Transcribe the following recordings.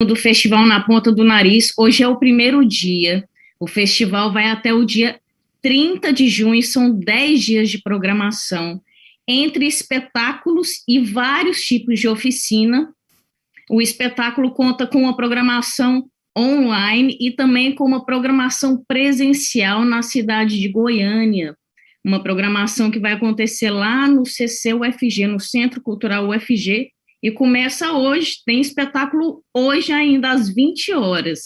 do festival na Ponta do Nariz. Hoje é o primeiro dia. O festival vai até o dia 30 de junho, são 10 dias de programação, entre espetáculos e vários tipos de oficina. O espetáculo conta com uma programação online e também com uma programação presencial na cidade de Goiânia, uma programação que vai acontecer lá no CC-UFG, no Centro Cultural UFG, e começa hoje, tem espetáculo hoje ainda às 20 horas.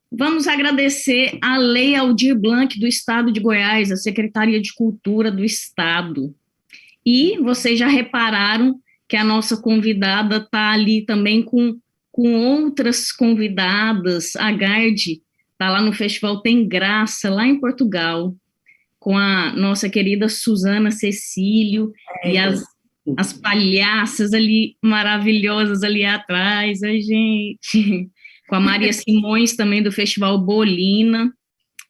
Vamos agradecer a Lei Aldir Blanc do Estado de Goiás, a Secretaria de Cultura do Estado. E vocês já repararam que a nossa convidada está ali também com outras convidadas. A Gardi está lá no Festival Tem Graça, lá em Portugal, com a nossa querida Suzana Cecílio e as palhaças ali, maravilhosas ali atrás, a gente, com a Maria Simões também do Festival Bolina.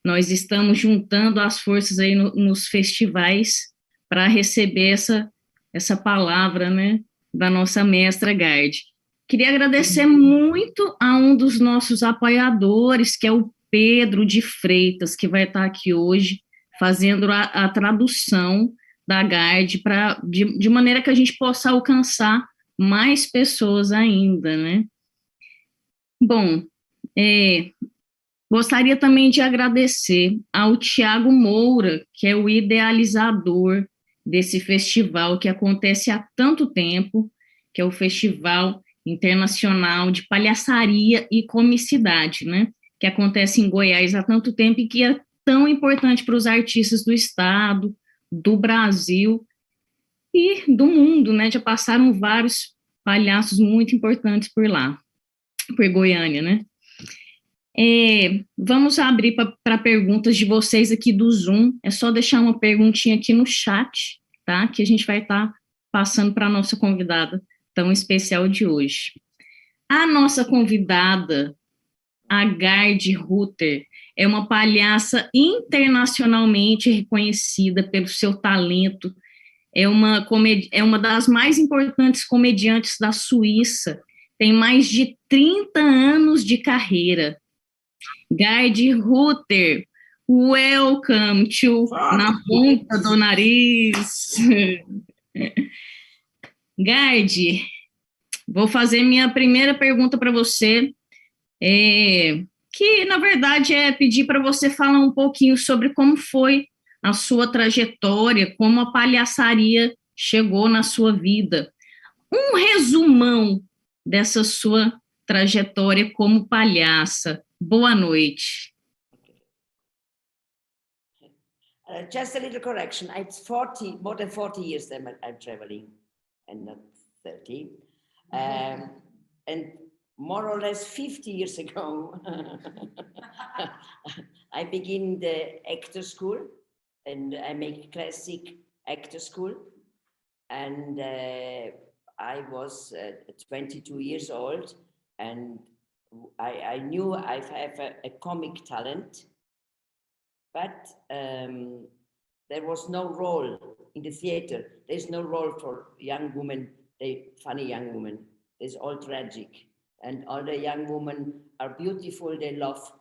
Nós estamos juntando as forças aí nos festivais para receber essa palavra, né, da nossa mestra Gardi. Queria agradecer muito a um dos nossos apoiadores, que é o Pedro de Freitas, que vai estar aqui hoje, fazendo a tradução da Gardi, de maneira que a gente possa alcançar mais pessoas ainda, né? Bom, gostaria também de agradecer ao Tiago Moura, que é o idealizador desse festival que acontece há tanto tempo, que é o Festival Internacional de Palhaçaria e Comicidade, né? Que acontece em Goiás há tanto tempo e que é tão importante para os artistas do estado, do Brasil e do mundo, né? Já passaram vários palhaços muito importantes por lá, por Goiânia, né? Vamos abrir para perguntas de vocês aqui do Zoom. É só deixar uma perguntinha aqui no chat, tá? Que a gente vai estar passando para a nossa convidada tão especial de hoje. A nossa convidada, a Gardi Hutter, é uma palhaça internacionalmente reconhecida pelo seu talento. É uma das mais importantes comediantes da Suíça. Tem mais de 30 anos de carreira. Gardi Hutter, welcome to Na Ponta do Nariz. Gardi, vou fazer minha primeira pergunta para você, que na verdade é pedir para você falar um pouquinho sobre como foi a sua trajetória, como a palhaçaria chegou na sua vida. Um resumão dessa sua trajetória como palhaça. Boa noite. Just a little correction. It's more than 40 years that I'm traveling, and not 30. And more or less 50 years ago, I begin the actor school, and I make classic actor school. And I was 22 years old, and I knew I have a comic talent, but there was no role in the theater. There's no role for young women, funny young women. It's all tragic. And all the young women are beautiful, they love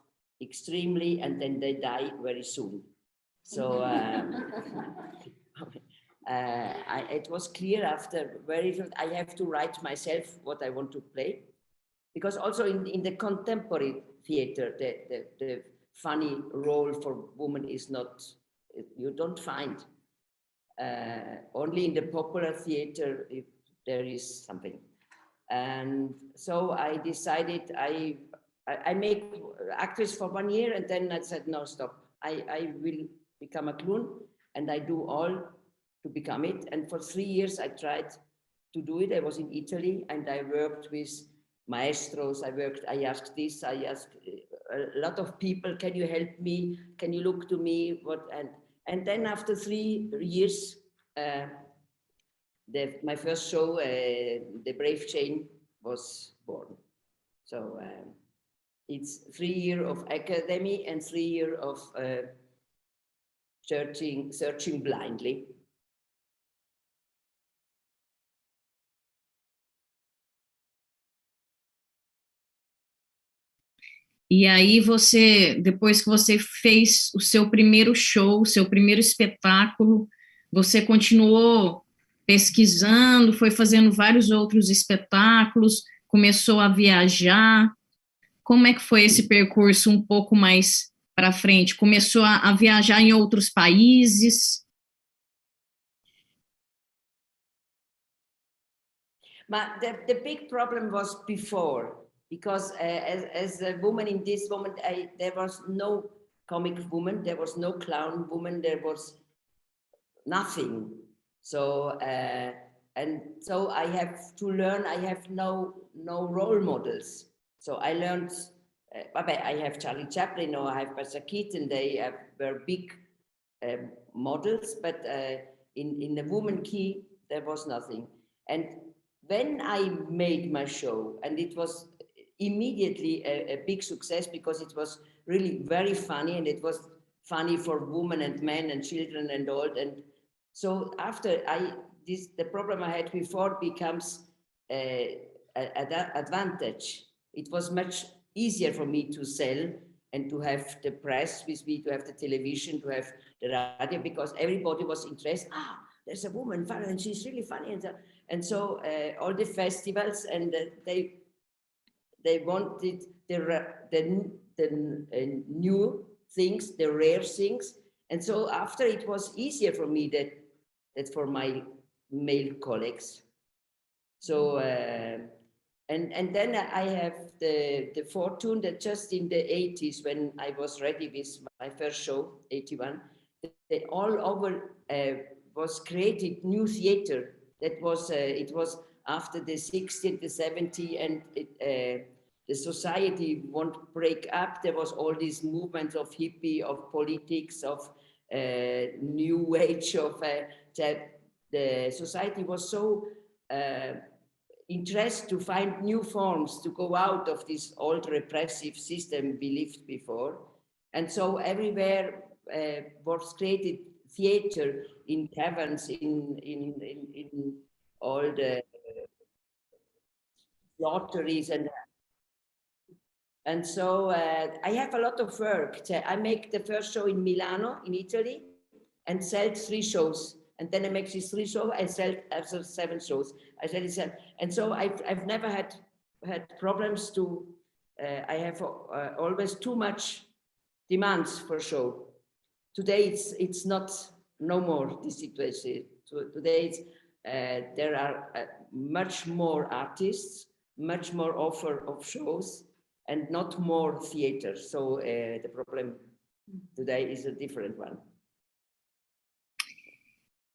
extremely, and then they die very soon. So it was clear after I have to write myself what I want to play. Because also in the contemporary theater, the funny role for women is not, you don't find. Only in the popular theater, if there is something. And so I decided I make actress for 1 year, and then I said, no, stop. I will become a clown, and I do all to become it. And for 3 years, I tried to do it. I was in Italy, and I worked with maestros. I asked this, I asked a lot of people, can you help me? Can you look to me? And then after 3 years, my first show, The Brave Chain, was born. So it's 3 years of academy and 3 years of searching blindly. E aí você, depois que você fez o seu primeiro show, o seu primeiro espetáculo, você continuou pesquisando, foi fazendo vários outros espetáculos, começou a viajar. Como é que foi esse percurso um pouco mais para frente? Começou a viajar em outros países? But the big problem was before, because as a woman in this moment, there was no comic woman, there was no clown woman, there was nothing. So and so I have to learn. I have no role models. So I learned. I have Charlie Chaplin or I have Buster Keaton. They were big models, but in the woman key there was nothing. And when I made my show, and it was immediately a big success because it was really very funny, and it was funny for women and men and children and old. And so after the problem I had before becomes an advantage. It was much easier for me to sell and to have the press with me, to have the television, to have the radio, because everybody was interested. There's a woman funny and she's really funny. And so all the festivals, and they wanted the new things, the rare things. And so after, it was easier for me that for my male colleagues. So and then I have the fortune that just in the 80s, when I was ready with my first show, 81, that all over was created new theater. That was it was after the 60s, the 70s, and the society won't break up. There was all these movements of hippie, of politics, of new age, of the society was so interested to find new forms to go out of this old repressive system we lived before. And so everywhere was created theater, in taverns, in all the lotteries, and so I have a lot of work. I make the first show in Milano, in Italy, and sell 3 shows. And then I make these 3 shows, I sell after 7 shows. I sell it, and so I've never had problems to. I have always too much demands for show. Today it's not no more this situation. Today it's, there are much more artists, much more offer of shows, and not more theater. So the problem today is a different one.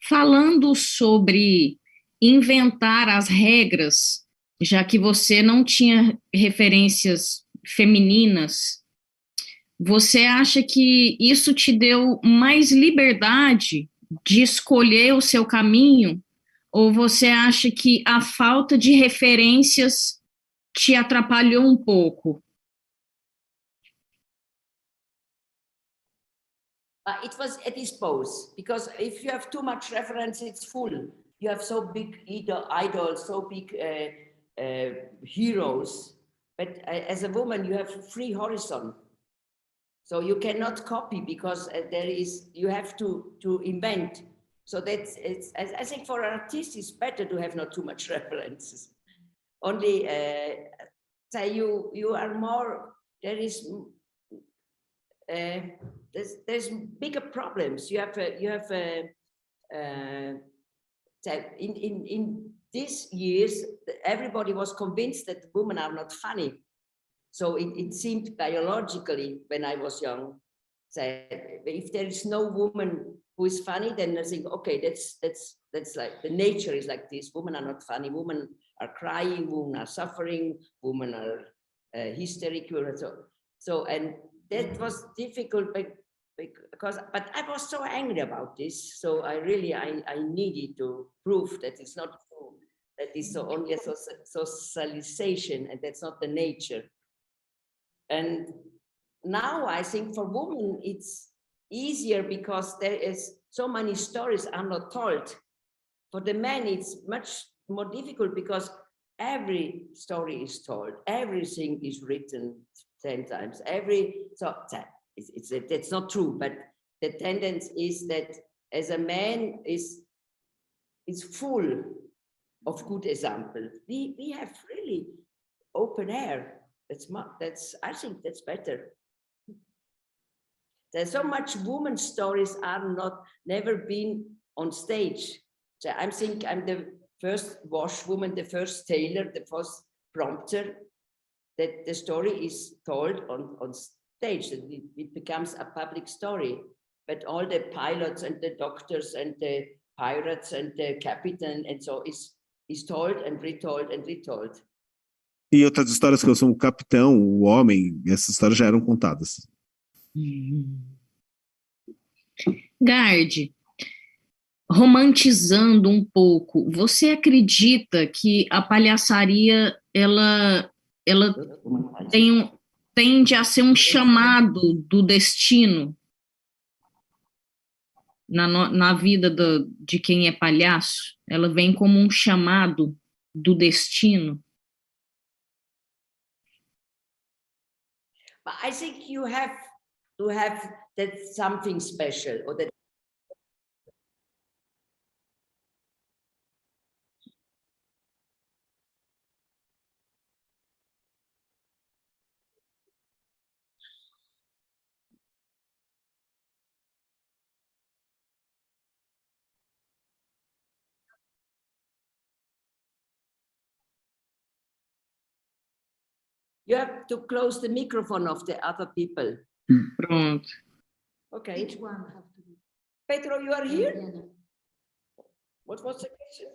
Falando sobre inventar as regras, já que você não tinha referências femininas, você acha que isso te deu mais liberdade de escolher o seu caminho? Ou você acha que a falta de referências te atrapalhou um pouco? It is both, because if you have too much reference, it's full. You have so big idols, so big heroes, but as a woman, you have free horizon. So you cannot copy, because you have to invent. So I think for artists, it's better to have not too much references. Only say you are more, there's bigger problems. You have in these years, everybody was convinced that women are not funny. So it seemed biologically, when I was young, that if there is no woman who is funny, then I think, okay, that's like the nature is like this. Women are not funny. Women are crying. Women are suffering. Women are hysterical. So and that was difficult, but I was so angry about this. So I needed to prove that it's not true. That is only a socialization, and that's not the nature. And now I think for women it's easier, because there is so many stories are not told. For the men it's much more difficult, because every story is told, everything is written, 10 times. That's not true, but the tendency is that as a man is full of good examples. We have really open air. I think that's better. There's so much women's stories are never been on stage. So I think I'm the first washwoman, the first tailor, the first prompter, that the story is told on stage, that it becomes a public story. But all the pilots and the doctors and the pirates and the captain and so is told and retold and retold. E outras histórias que eu sou um capitão, o homem, essas histórias já eram contadas. Gardi, romantizando um pouco, você acredita que a palhaçaria ela tende a ser um chamado do destino na vida de quem é palhaço? Ela vem como um chamado do destino? But I think you have to have that something special, or that you have to close the microphone of the other people. Pronto. Okay. Each one have to be. Pedro, you are here? Yeah. What was the question?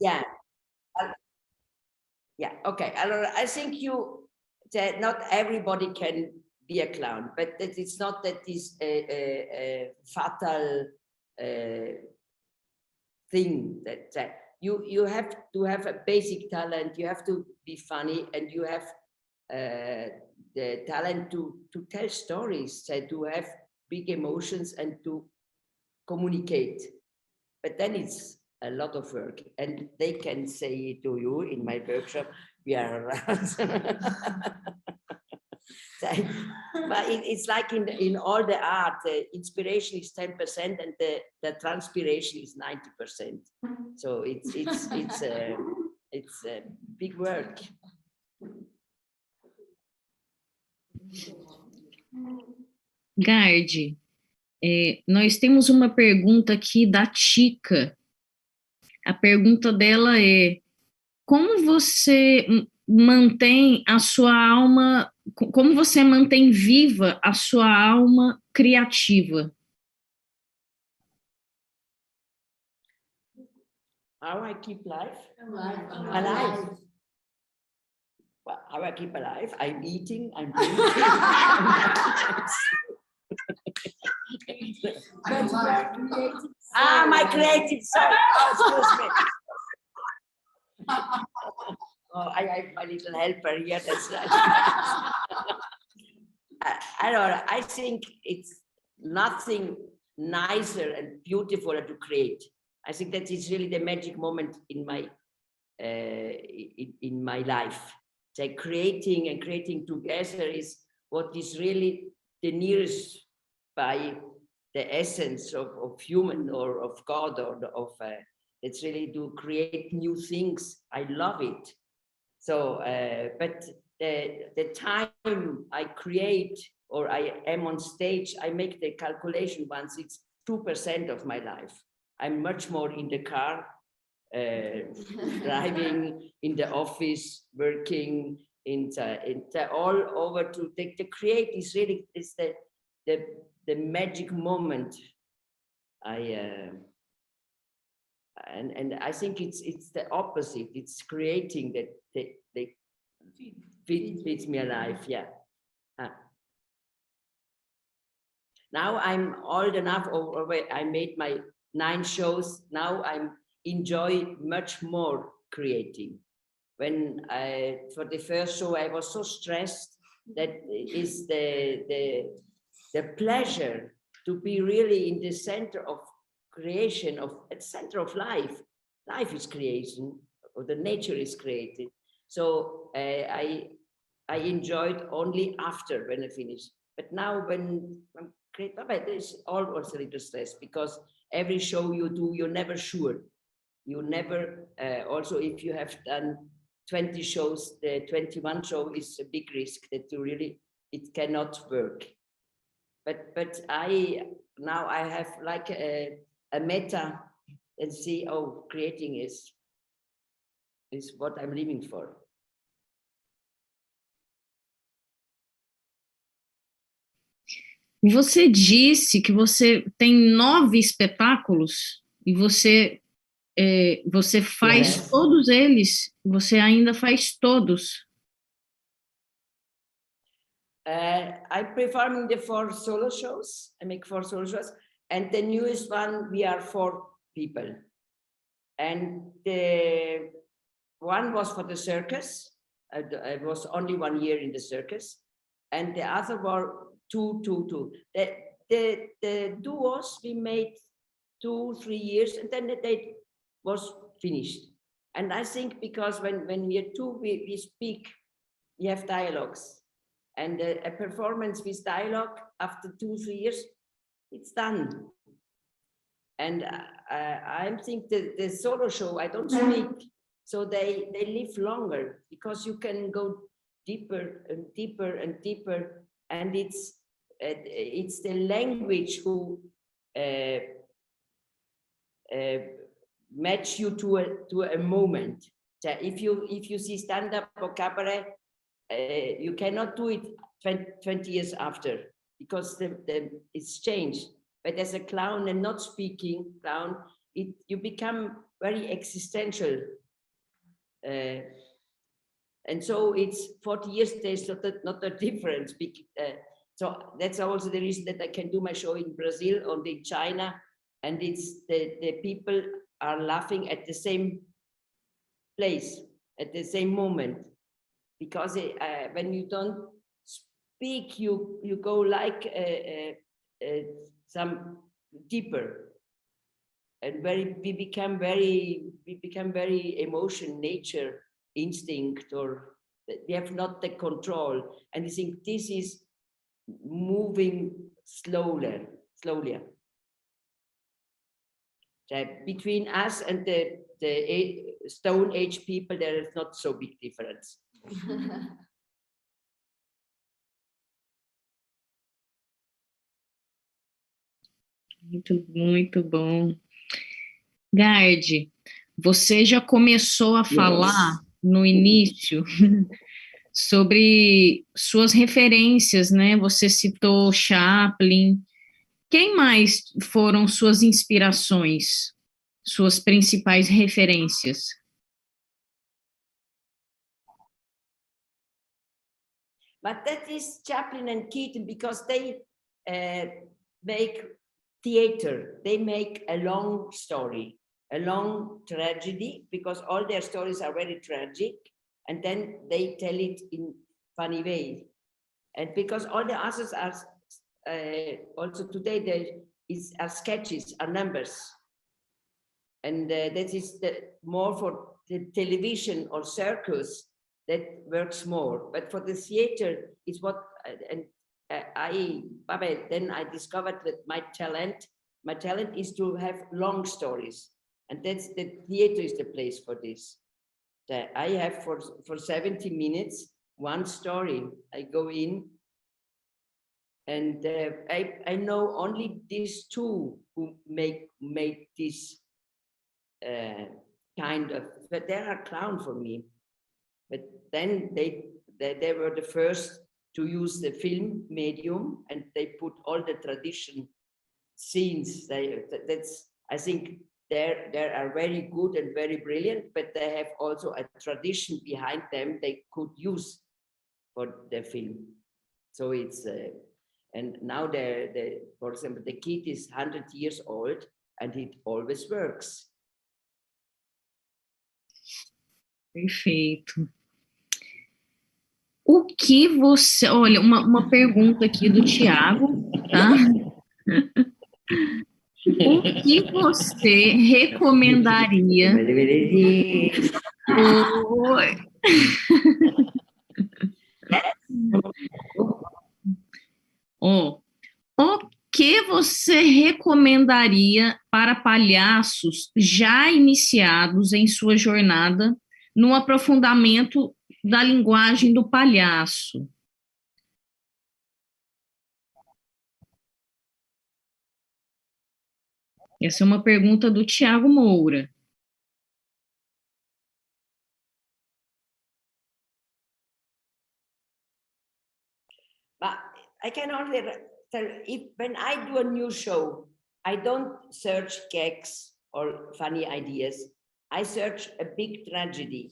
Yeah. Yeah, okay. I think that not everybody can be a clown, but that it's not that is a fatal thing that you have to have a basic talent. You have to be funny, and you have the talent to tell stories, to have big emotions and to communicate. But then it's a lot of work, and they can say to you in my workshop, we are around. But it's like in all the art, the inspiration is 10% and the transpiration is 90%. So it's a big work. Gardi, nós temos uma pergunta aqui da Tica. A pergunta dela é: como você mantém a sua alma, como você mantém viva a sua alma criativa? How I keep life? Alive. Well, how I keep alive? I'm eating, I'm breathing. My creative side. Excuse me. Oh, I have my little helper here. That's right. I think it's nothing nicer and beautiful to create. I think that is really the magic moment in my life. So creating and creating together is what is really the nearest by the essence of human or of God or of it's really to create new things. I love it. So, but the time I create or I am on stage, I make the calculation once, it's 2% of my life. I'm much more in the car, driving, in the office, working, all over to the create is really the magic moment. And I think it's the opposite. It's creating that feeds me alive. Yeah. Now I'm old enough, I made my 9 shows. Now I'm enjoy much more creating. When for the first show, I was so stressed. That is the pleasure to be really in the center of creation, at the center of life. life is creation, or the nature is created. So I enjoyed only after when I finished. But now when I'm creating, there's always a little stress, because every show you do, you're never sure. You never, also if you have done 20 shows, the 21 show is a big risk that you really, it cannot work. But now I have like a meta and see, oh, creating is what I'm living for. Você disse que você tem 9 espetáculos e você faz todos eles, você ainda faz todos. I'm performing the 4 solo shows. I make 4 solo shows, and the newest one, we are 4 people. And the one was for the circus. I was only 1 year in the circus, and the other were two. The duos we made 2-3 years, and then they was finished. And I think because when we are 2, we speak, we have dialogues. And a performance with dialogue after 2-3 years, it's done. And I think the solo show, I don't speak, so they live longer, because you can go deeper and deeper and deeper, and it's the language who match you to a moment. So if you see stand-up or cabaret, you cannot do it 20 years after, because it's changed. But as a clown and not speaking clown, you become very existential. And so it's 40 years, there's not a difference. So that's also the reason that I can do my show in Brazil or in China, and it's the people are laughing at the same place, at the same moment. Because when you don't speak, you go like some deeper, and we become very emotion, nature, instinct, or we have not the control. And I think this is moving slowly. So between us and the Stone Age people, there is not so big difference. Muito bom. Gardi, você já começou a falar no início sobre suas referências, né? Você citou Chaplin. Quem mais foram suas inspirações, suas principais referências? But that is Chaplin and Keaton, because they make theater. They make a long story, a long tragedy, because all their stories are very tragic, and then they tell it in funny way. And because all the others are also today are sketches, are numbers, and that is more for the television or circus. That works more, but for the theater, it's what, and then I discovered that my talent is to have long stories, and that's the theater is the place for this. I have for 70 minutes, one story. I go in, and I know only these 2 who made this kind of, but they are clown for me. But then they were the first to use the film medium, and they put all the tradition scenes. I think they are very good and very brilliant, but they have also a tradition behind them they could use for the film. So it's and now for example, the kid is 100 years old, and it always works. Perfeito. O que você... Olha, uma pergunta aqui do Tiago, tá? O que você recomendaria? Oi. Oh, o que você recomendaria para palhaços já iniciados em sua jornada no aprofundamento da linguagem do palhaço? Essa é uma pergunta do Tiago Moura. But I can only tell, when I do a new show, I don't search gags or funny ideas. I search a big tragedy.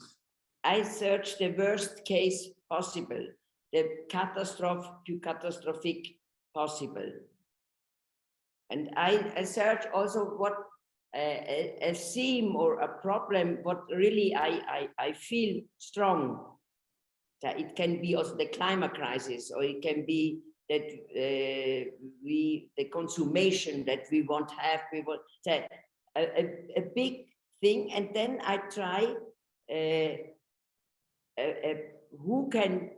I search the worst case possible, the catastrophic possible. And I search also what a theme or a problem, what really I feel strong. That it can be also the climate crisis, or it can be that the consummation that we want to have, we want that a big thing. And then I try who can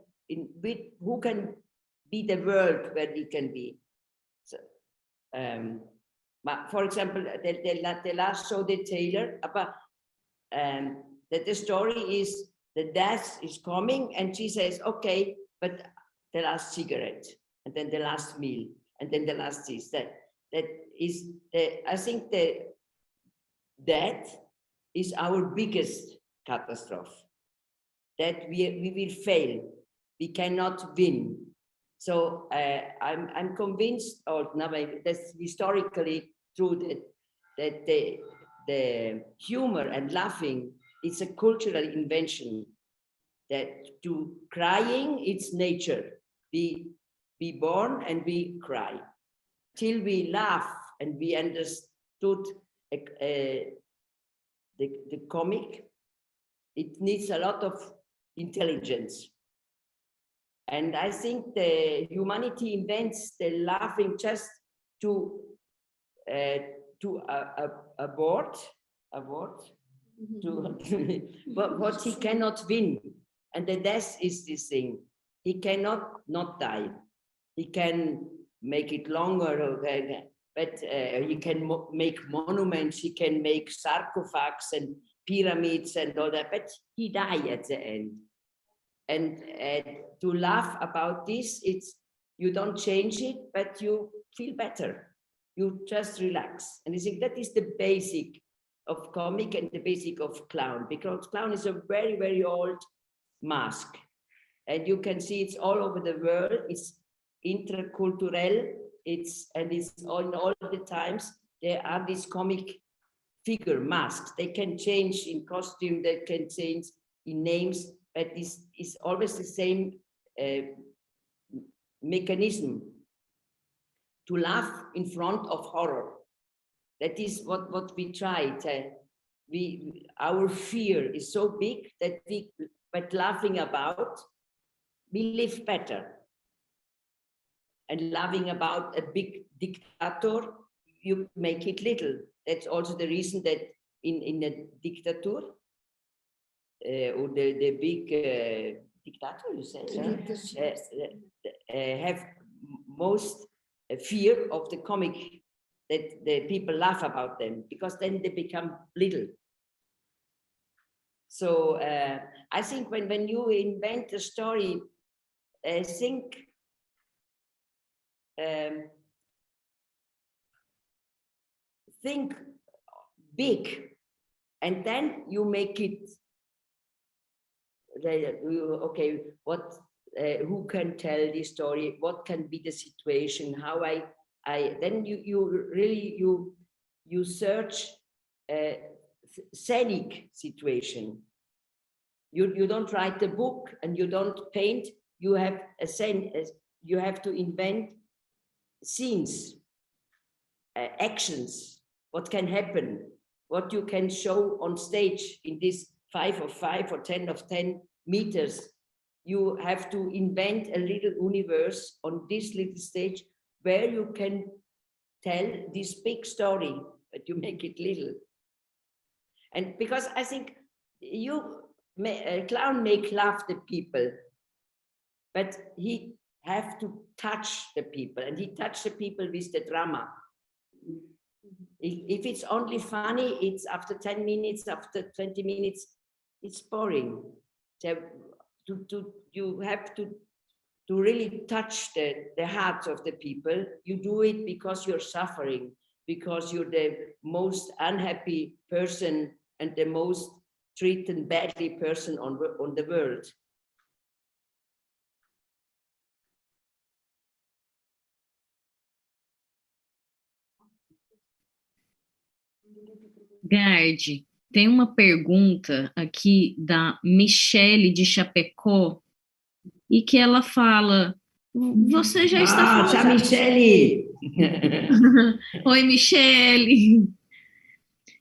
be the world where we can be. So, but for example, the last show, the Taylor, about that the story is the death is coming, and she says, okay, but the last cigarette, and then the last meal, and then the last this. That is I think the death is our biggest catastrophe. That we will fail, we cannot win. So I'm convinced, or now that's historically true, that the humor and laughing, it's a cultural invention. That to crying, it's nature. We born and we cry. Till we laugh and we understood the comic, it needs a lot of intelligence. And I think the humanity invents the laughing just to abort to what he cannot win. And the death is this thing. He cannot not die. He can make it longer, but he can make monuments, he can make sarcophags and pyramids and all that, but he died at the end. And to laugh about this, it's you don't change it, but you feel better. You just relax. And I think that is the basic of comic and the basic of clown, because clown is a very, very old mask. And you can see it's all over the world. It's intercultural. It's on all the times. There are these comic figure masks. They can change in costume, they can change in names, but this is always the same mechanism to laugh in front of horror. That is what we tried. Our fear is so big that but laughing about, we live better. And laughing about a big dictator, you make it little. That's also the reason that in a dictator, or the big dictator, you say, have most fear of the comic, that the people laugh about them, because then they become little. So I think when you invent a story, think big, and then you make it. Okay, what? Who can tell the story? What can be the situation? How then you search scenic situation. You don't write the book and you don't paint. You have you have to invent scenes, actions. What can happen? What you can show on stage in this 5 of 5 or 10 of 10 meters. You have to invent a little universe on this little stage where you can tell this big story, but you make it little. And because I think a clown make laugh the people, but he have to touch the people, and he touch the people with the drama. If it's only funny, it's after 10 minutes, after 20 minutes, it's boring. So you have to really touch the heart of the people. You do it because you're suffering, because you're the most unhappy person and the most treated badly person on the world. Gardi, tem uma pergunta aqui da Michele de Chapecó, e que ela fala, você já está falando... Tchau, Michele! Oi, Michele!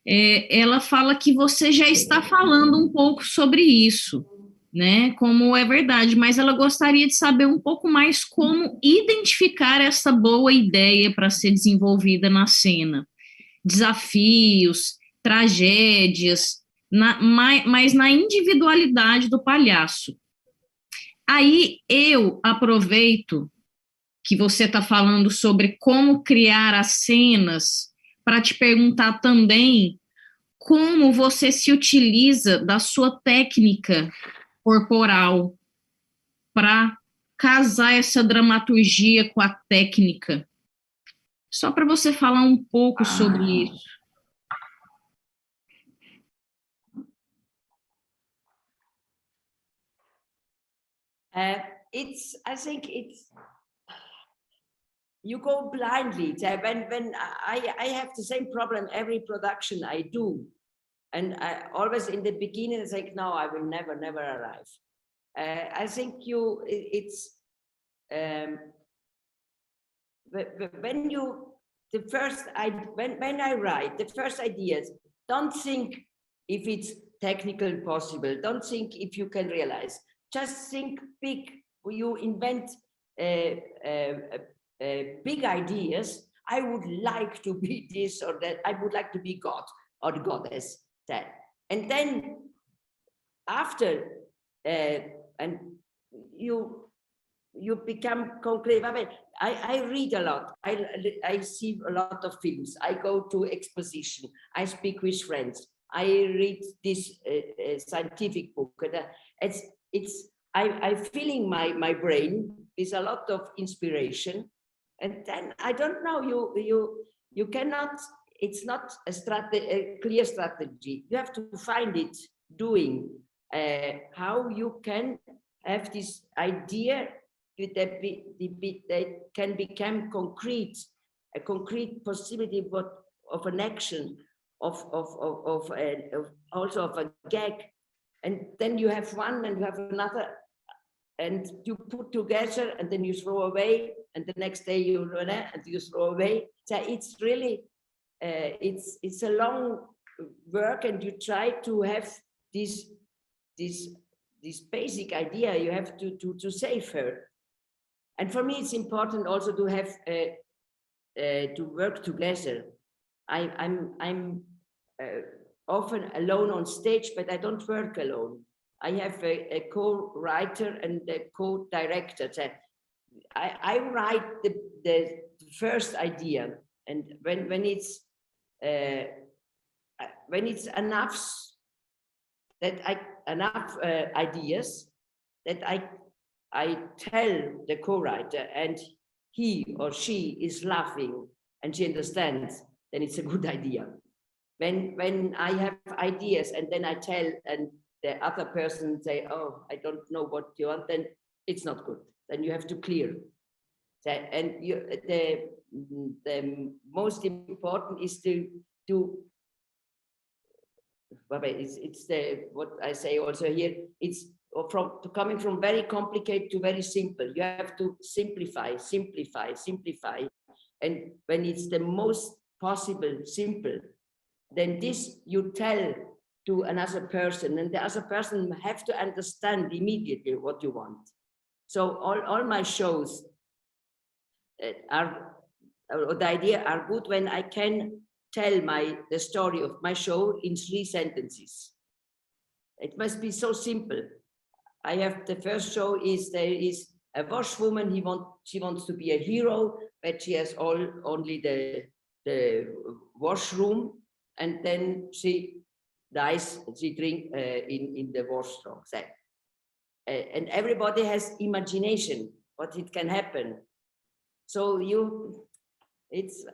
Ela fala que você já está falando um pouco sobre isso, né? Como é verdade, mas ela gostaria de saber um pouco mais como identificar essa boa ideia para ser desenvolvida na cena. Desafios, tragédias, mas na individualidade do palhaço. Aí eu aproveito que você está falando sobre como criar as cenas para te perguntar também como você se utiliza da sua técnica corporal para casar essa dramaturgia com a técnica. Só para você falar um pouco sobre isso. I think you go blindly. When I have the same problem every production I do, and I always in the beginning it's like, no, I will never arrive. I think when I write the first ideas, don't think if it's technical possible, don't think if you can realize, just think big. You invent big ideas. I would like to be this or that. I would like to be God or the goddess. That, and then after and you become concrete. I read a lot. I see a lot of films. I go to exposition. I speak with friends. I read this scientific book. I'm filling my brain with a lot of inspiration, and then I don't know. You cannot. It's not a clear strategy. You have to find it doing how you can have this idea that can become concrete, a concrete possibility of an action, also of a gag, and then you have one and you have another, and you put together and then you throw away, and the next day you run it and you throw away. So it's really it's a long work, and you try to have this basic idea. You have to save her. And for me, it's important also to have to work together. I'm often alone on stage, but I don't work alone. I have a co-writer and a co-director. I write the first idea, and when it's enough ideas that I tell the co-writer, and he or she is laughing and she understands, then it's a good idea. When I have ideas and then I tell, and the other person say, oh, I don't know what you want, then it's not good. Then you have to clear. And the most important is to it's what I say also here, it's coming from very complicated to very simple. You have to simplify. And when it's the most possible simple, then this you tell to another person, and the other person have to understand immediately what you want. So all my shows are or the idea are good when I can tell the story of my show in 3 sentences. It must be so simple. I have the first show is there is a washwoman. She wants to be a hero, but she has only the washroom, and then she dies. She drink in the washroom. And everybody has imagination what it can happen. So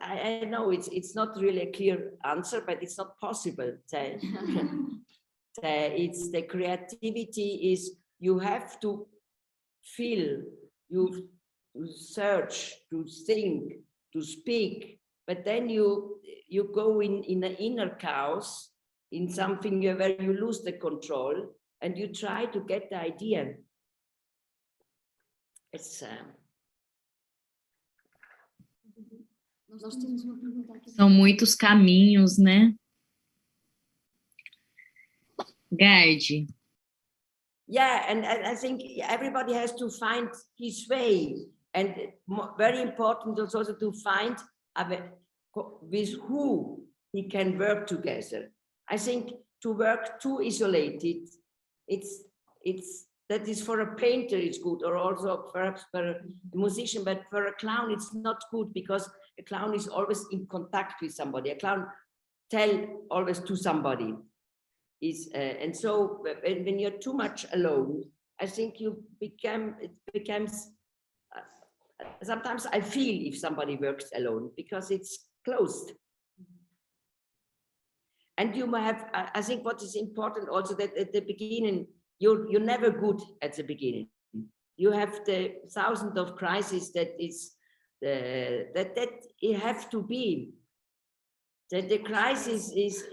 I know it's not really a clear answer, but it's not possible. It's the creativity is you have to feel, you search, to think, to speak, but then you go in the inner chaos, in something where you lose the control, and you try to get the idea. It's São muitos caminhos, né? Gardi. Yeah, and I think everybody has to find his way, and very important is also to find with who he can work together. I think to work too isolated, that is for a painter it's good, or also perhaps for a musician, but for a clown it's not good, because a clown is always in contact with somebody. A clown tell always to somebody. And so when you're too much alone, I think it becomes sometimes I feel if somebody works alone, because it's closed. And you have, I think what is important also, that at the beginning, you're never good at the beginning. You have the thousands of crises that it have to be. That the crisis is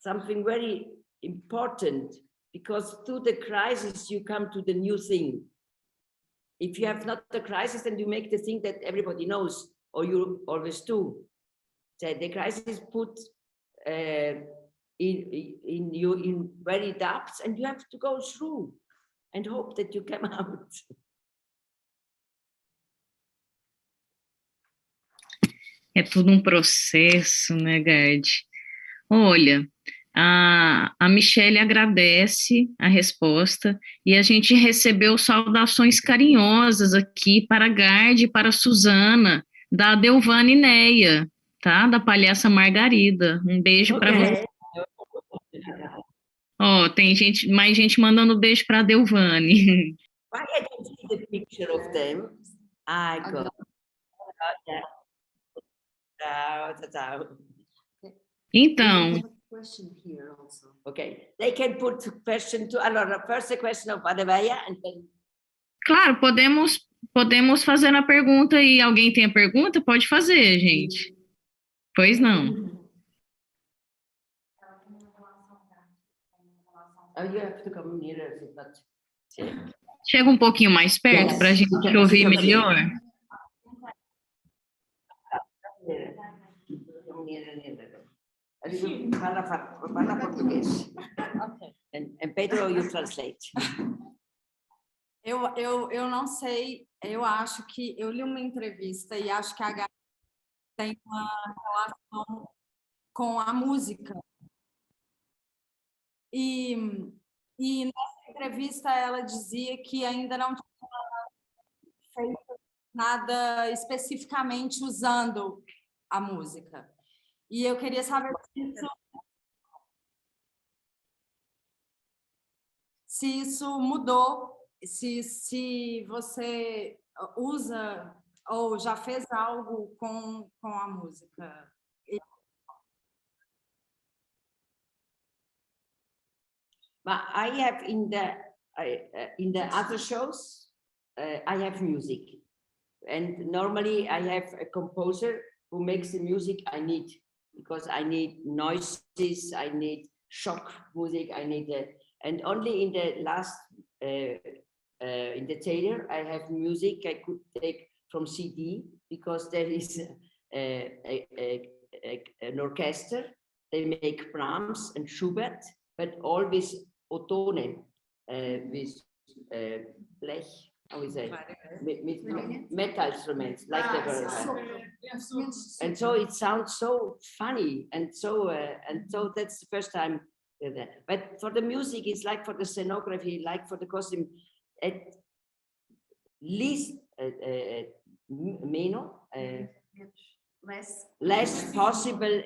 something very important, because through the crisis you come to the new thing. If you have not the crisis, then you make the thing that everybody knows, or you always do. So the crisis put in you in very depths, and you have to go through and hope that you come out. É tudo um processo, né, Gardi? Olha, a Michele agradece a resposta, e a gente recebeu saudações carinhosas aqui para a Gardi e para a Suzana, da Delvane Neia, tá? Da palhaça Margarida. Um beijo para você. Ó, tem mais gente mandando beijo para a Delvane. Why I don't see the picture of them? I got. Então. Okay, they can put question to. Allora, first the question of Adebaia, and then. Claro, podemos fazer a pergunta, e alguém tem a pergunta? Pode fazer, gente. Pois não. Oh, you have to come nearer, but... Chega um pouquinho mais perto, para a gente ouvir melhor. Fala português. And Pedro, you translate. Eu não sei, eu acho que eu li uma entrevista e acho que a Gardi tem uma relação com a música. E nessa entrevista ela dizia que ainda não tinha feito nada especificamente usando a música. E eu queria saber se isso mudou, se você usa ou já fez algo com a música. But I have in the other shows, I have music, and normally I have a composer who makes the music I need, because I need noises, I need shock music, I need and only in the last in the Taylor I have music I could take from CD, because there is an orchestra. They make Brahms and Schubert, but always Otone with Blech how is it? Metal instruments, like and so it sounds so funny, and so that's the first time. But for the music, it's like for the scenography, like for the costume, at least less possible.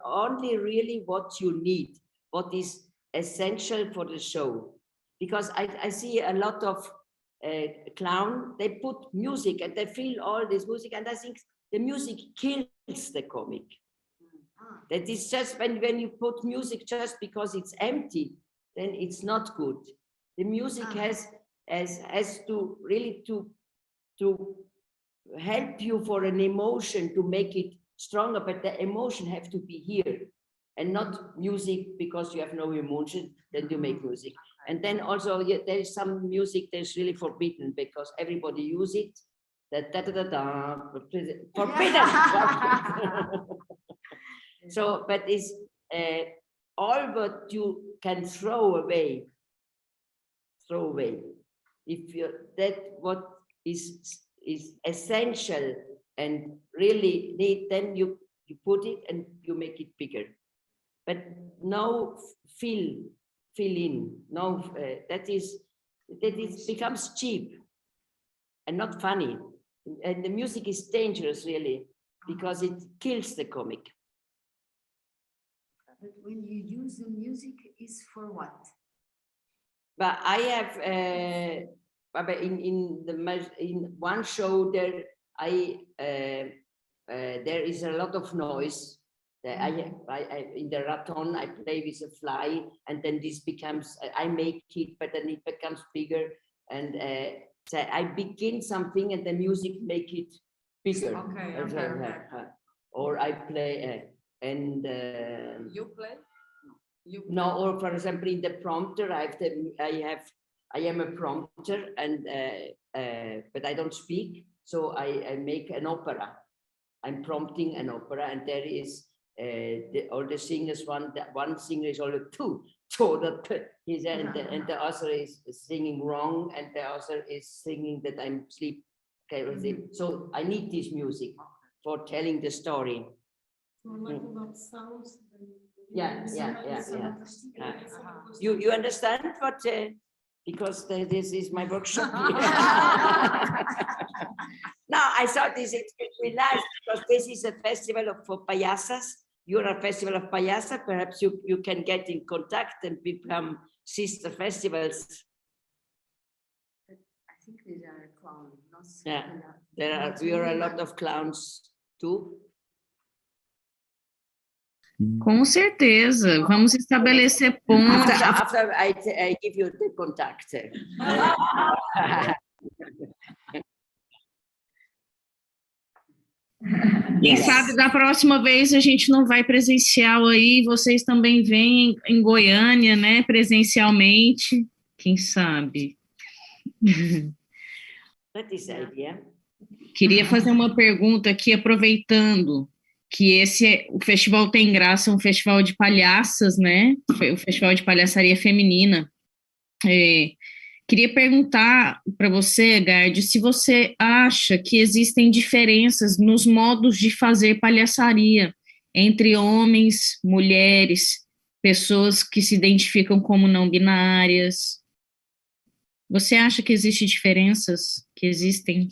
Only really what you need, what is essential for the show, because I see a lot of clown, they put music and they feel all this music, and I think the music kills the comic. That is just when you put music just because it's empty, then it's not good. The music has to really to help you for an emotion, to make it stronger, but the emotion have to be here, and not music because you have no emotion, then you make music. And then also there is some music that's really forbidden because everybody use it. Forbidden. So, but it's all what you can throw away. If you what is essential and really need, then you put it and you make it bigger. But no fill in. No, that becomes cheap and not funny. And the music is dangerous, really, because it kills the comic. But when you use the music, is for what? But I have in one show there there is a lot of noise. I in the raton I play with a fly, and then this becomes I make it, but then it becomes bigger, and so I begin something and the music make it bigger. Okay. Or I play and you play? No, or for example in the prompter I am a prompter, and but I don't speak, so I make an opera. I'm prompting an opera, and there is all the singers. One singer is only two, so that he's and the other is singing wrong, and the other is singing that I'm asleep. Okay, so I need this music for telling the story. Yeah. You understand what? Because this is my workshop. No, I thought this is really nice because this is a festival for payasas. You're a festival of payasa. Perhaps you can get in contact and become sister festivals. I think these are clowns. Yeah, we are a lot of clowns too. Com certeza, vamos estabelecer pontos. After I give you the contact. Quem sabe da próxima vez a gente não vai presencial aí, vocês também vêm em Goiânia, né, presencialmente, quem sabe. That is the idea. Queria fazer uma pergunta aqui, aproveitando que o Festival Tem Graça é um festival de palhaças, né, o Festival de Palhaçaria Feminina. Queria perguntar para você, Gardi, se você acha que existem diferenças nos modos de fazer palhaçaria entre homens, mulheres, pessoas que se identificam como não binárias. Você acha que existem diferenças? Que existem?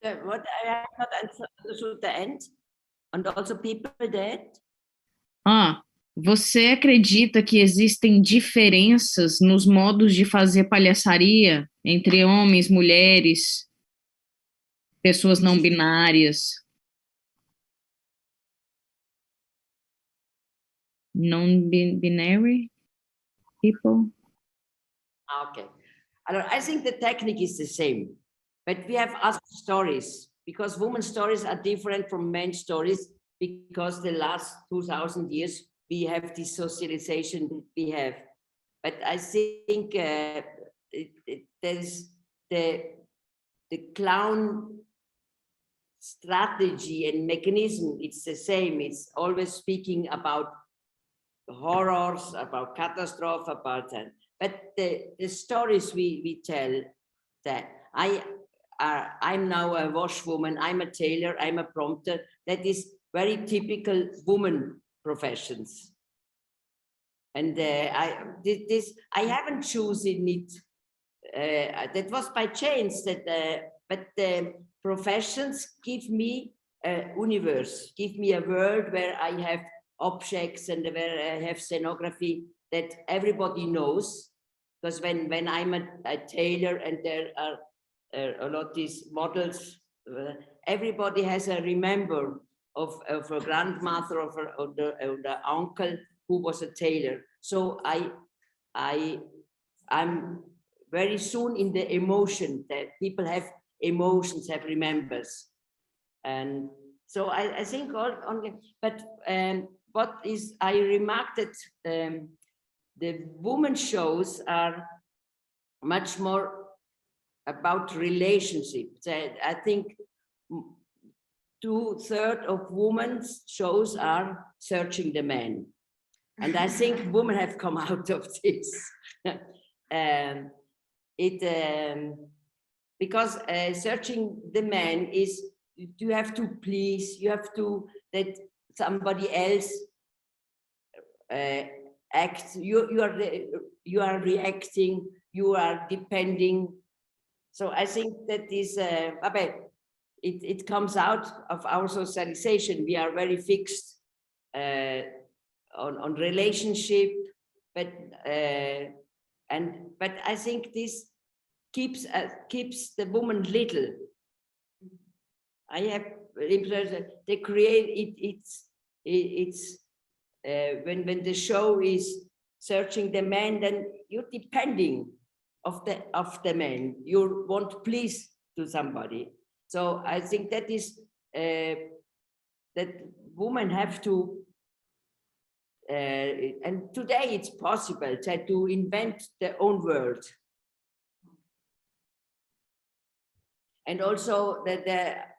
What I have not understood the end, and also people that. Você acredita que existem diferenças nos modos de fazer palhaçaria entre homens, mulheres, pessoas não binárias? Non-binary people? Okay. I think the technique is the same, but we have other stories, because women's stories are different from men's stories, because the last 2,000 years we have this socialization that we have. But I think there's the clown strategy and mechanism, it's the same. It's always speaking about horrors, about catastrophe, about that. But the stories we tell, that I'm now a washwoman, I'm a tailor, I'm a prompter, that is very typical woman professions. And I haven't chosen it. That was by chance, but the professions give me a universe, give me a world where I have objects and where I have scenography that everybody knows. Because when I'm a tailor and there are a lot of these models, everybody has a remember of a grandmother or the uncle who was a tailor. So I'm very soon in the emotion that people have emotions, have remembers. And so I think only, but what is, I remarked that the women shows are much more about relationships. I think 2/3 of women's shows are searching the man. And I think women have come out of this. Because searching the man is, you have to please, you have to, that somebody else acts, you are reacting, you are depending. So I think that is, it comes out of our socialization. We are very fixed on relationship, but I think this keeps the woman little. I have they create it's when the show is searching the man, then you're depending of the man. You want to please to somebody. So I think that is that women have to. And today it's possible to invent their own world. And also that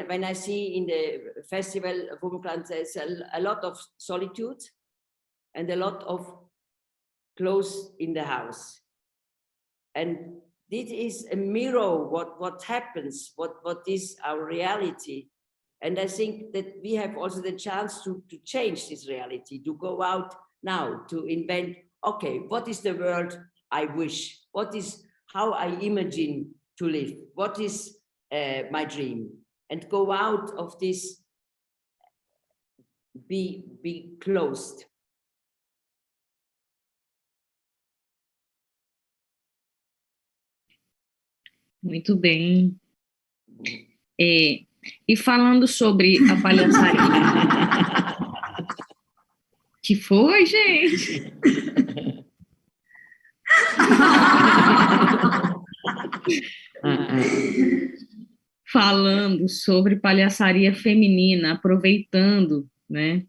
when I see in the festival of Women, there's a lot of solitude and a lot of clothes in the house. And this is a mirror what happens, what is our reality. And I think that we have also the chance to change this reality, to go out now, to invent, okay, what is the world I wish? What is how I imagine to live? What is my dream? And go out of this, be closed. Muito bem. E falando sobre a palhaçaria. Que foi, gente? Falando sobre palhaçaria feminina, aproveitando, né?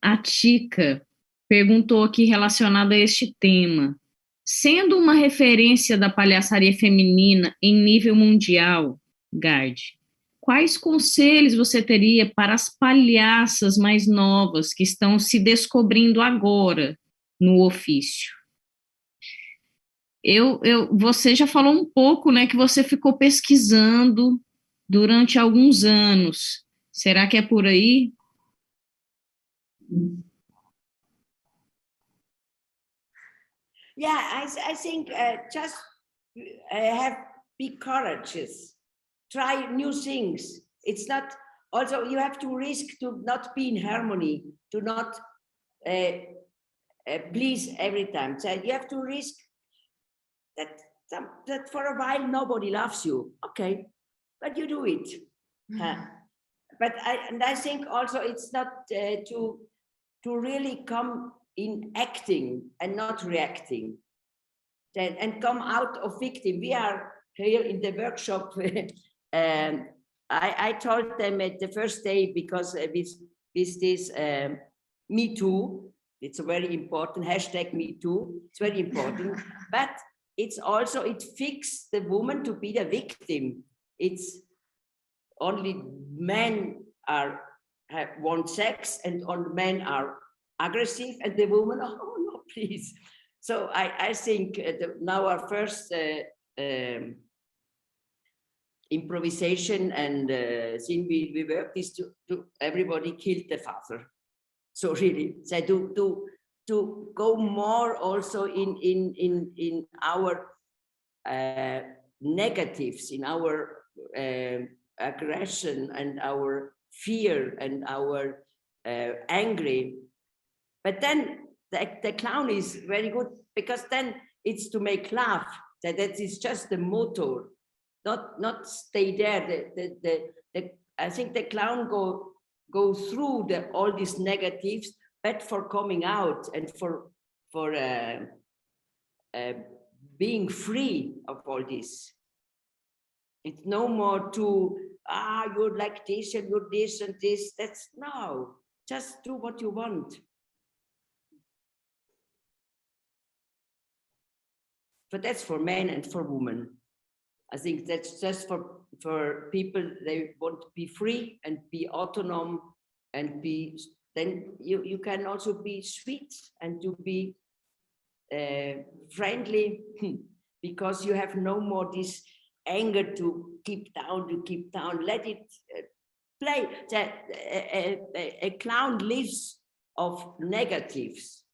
A Tica perguntou aqui relacionada a este tema. Sendo uma referência da palhaçaria feminina em nível mundial, Gardi, quais conselhos você teria para as palhaças mais novas que estão se descobrindo agora no ofício? Você já falou um pouco, né, que você ficou pesquisando durante alguns anos. Será que é por aí? Yeah, I think just be courageous, try new things. It's not, also you have to risk to not be in harmony, to not please every time. So you have to risk that for a while nobody loves you, okay, but you do it. But I think also it's not to really come in acting and not reacting, and come out of victim. We are here in the workshop, and I told them at the first day, because with this Me Too, it's a very important hashtag Me Too, it's very important. But it's also, it fixes the woman to be the victim. It's only men want sex, and all men are aggressive, and the woman, oh no, please. So I think now our first improvisation and thing we worked is to everybody kill the father. So really, so to go more also in our negatives, in our aggression and our fear and our angry. But then the clown is very good, because then it's to make laugh. That is just the motor, not stay there. I think the clown go through all these negatives, but for coming out and for being free of all this. It's no more to, you're like this and you're this and this. That's no, just do what you want. But that's for men and for women. I think that's just for people, they want to be free and be autonomous and be, then you can also be sweet and to be friendly, because you have no more this anger to keep down, let it play. A clown lives of negatives.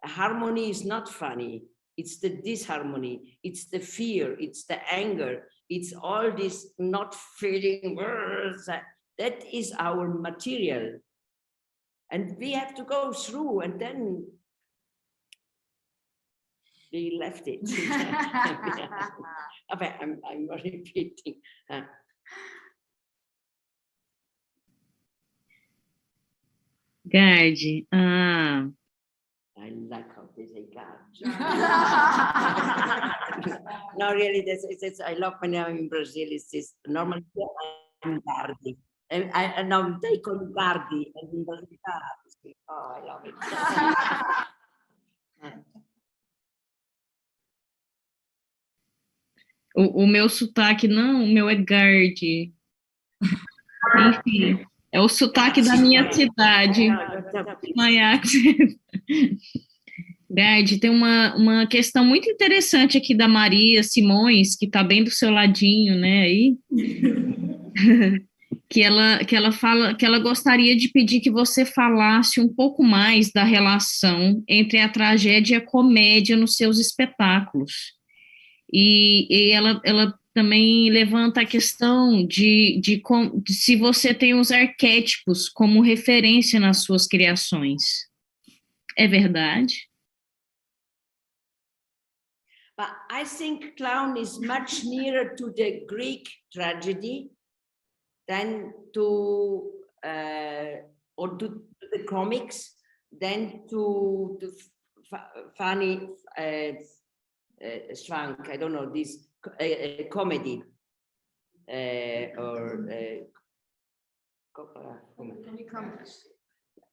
A harmony is not funny. It's the disharmony, it's the fear, it's the anger, it's all this not feeling words. That is our material. And we have to go through, and then we left it. I'm repeating. Gardi, I like how they say Gardi. No, really, I love when I'm in Brazil. It's this normally I'm Gardi. And I now they call me Gardi, and in Brazil, Gardi. Oh, I love it. o meu sotaque, não, o meu é Gardi. Enfim, é o sotaque da minha cidade. Gardi, tem uma questão muito interessante aqui da Maria Simões, que está bem do seu ladinho, né, aí, que ela fala que ela gostaria de pedir que você falasse um pouco mais da relação entre a tragédia e a comédia nos seus espetáculos. E ela também levanta a questão de se você tem os arquétipos como referência nas suas criações. É verdade? But I think clown is much nearer to the Greek tragedy than to or to the comics than to the funny schwank. I don't know, this comedy or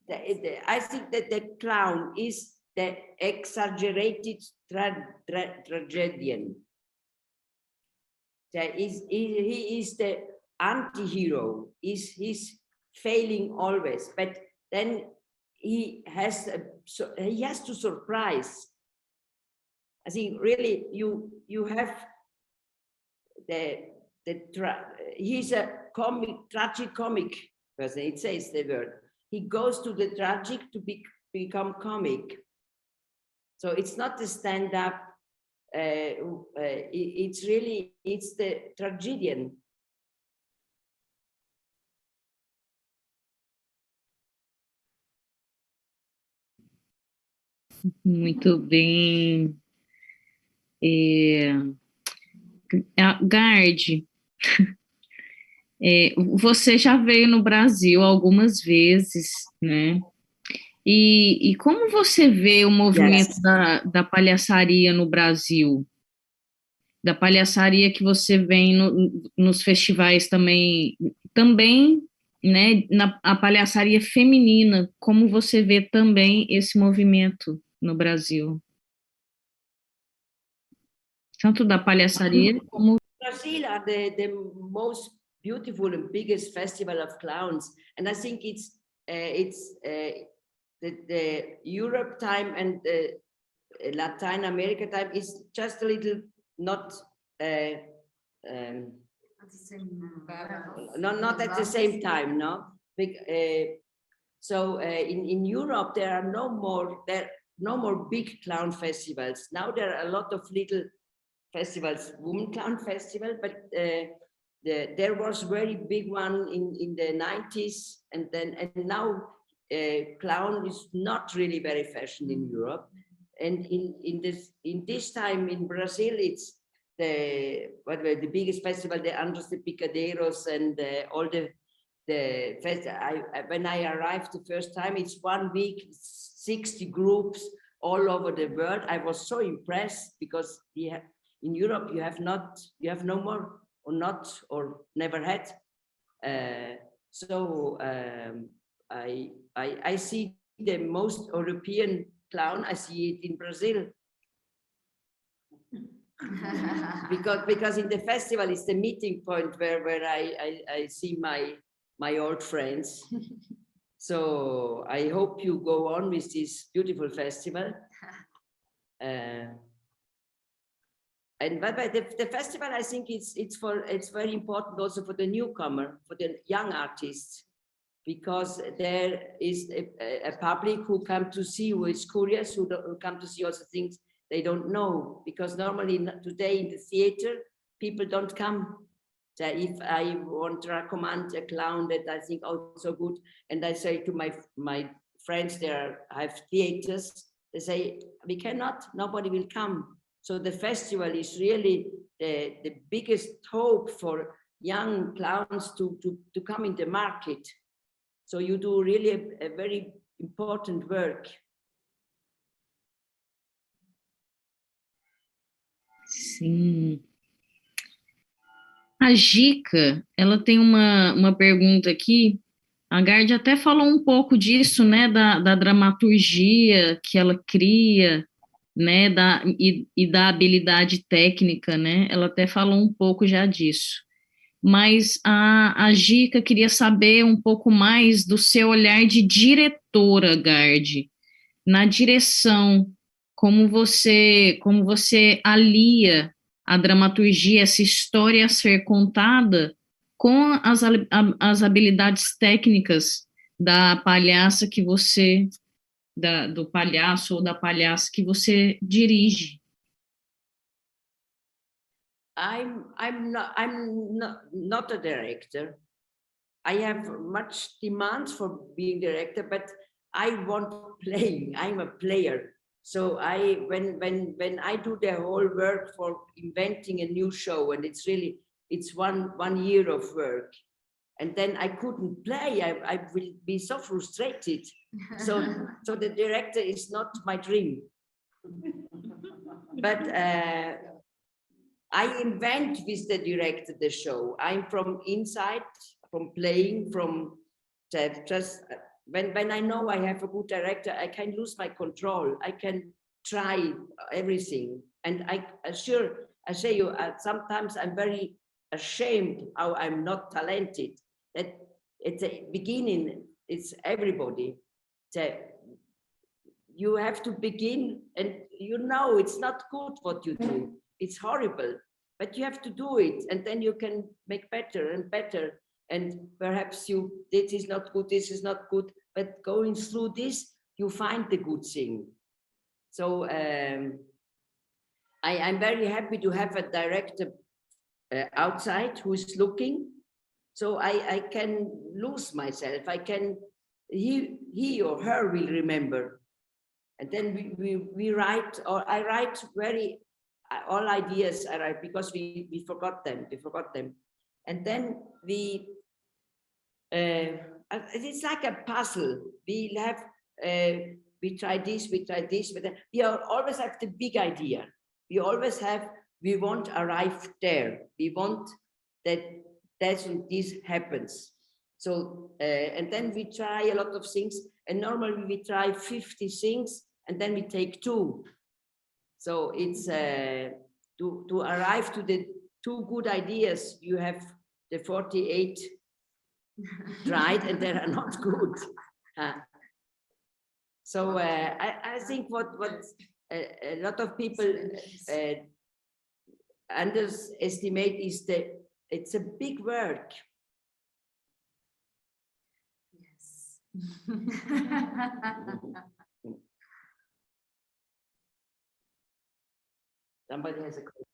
I think that the clown is the exaggerated tragedian. He is the anti-hero. He's failing always, but then he has to surprise. I think really you have he's a tragic comic person. It says the word. He goes to the tragic to become comic. So it's not the stand-up. It's the tragedian. Muito bem. Gardi, você já veio no Brasil algumas vezes, né? E como você vê o movimento da palhaçaria no Brasil? Da palhaçaria que você vem nos festivais também, né? A palhaçaria feminina, como você vê também esse movimento no Brasil? tanto da palhaçaria como... Brazil are the most beautiful and biggest festival of clowns, and I think it's the Europe time and the Latin America time is just a little not At the same level. not at the same time, no. So in Europe there are no more big clown festivals. Now there are a lot of little festivals, Women Clown Festival, but there was very big one in the 90s, and now clown is not really very fashion in Europe. And in this time in Brazil, it's the biggest festival, the Anjos de Picadeiros, and all the when I arrived the first time, it's 1 week, 60 groups all over the world. I was so impressed because in Europe you have no more or never had. So I see the most European clown. I see it in Brazil. because in the festival it's the meeting point where I see my old friends. So I hope you go on with this beautiful festival. And but the festival, I think it's very important also for the newcomer, for the young artists, because there is a public who come to see, who is curious, who come to see also things they don't know, because normally today in the theater people don't come. So if I want to recommend a clown that I think so good, and I say to my friends there have theaters, they say we cannot, nobody will come. So the festival is really the biggest hope for young clowns to come in the market. So you do really a very important work. Sim. A Gica, ela tem uma pergunta aqui. A Gardi até falou um pouco disso, né, da dramaturgia que ela cria, né, e da habilidade técnica, né? Ela até falou um pouco já disso. Mas a Gica queria saber um pouco mais do seu olhar de diretora, Gardi, na direção, como você alia a dramaturgia, essa história a ser contada, com as habilidades técnicas da palhaça que você, do palhaço ou da palhaça que você dirige. I'm not a director. I have much demands for being director, but I want playing. I'm a player. So when I do the whole work for inventing a new show, and it's one year of work, and then I couldn't play, I will be so frustrated. So the director is not my dream. But I invent with the director the show. I'm from inside, from playing, from just when I know I have a good director, I can lose my control. I can try everything, and I say you sometimes I'm very ashamed how I'm not talented. That at the beginning, it's everybody. You have to begin, and you know it's not good what you do. It's horrible, but you have to do it, and then you can make better and better. And perhaps this is not good, this is not good, but going through this, you find the good thing. So I'm very happy to have a director outside who is looking, so I can lose myself. He or her will remember, and then we write, or I write all ideas I write because we forgot them. And then it's like a puzzle. We try this, but then we always have the big idea. We want to arrive there. We want that this happens. So, and then we try a lot of things, and normally we try 50 things, and then we take 2. So it's to arrive to the 2 good ideas, you have the 48 tried and they are not good. So I think what a lot of people underestimate is that it's a big work. Yes. Somebody has a question.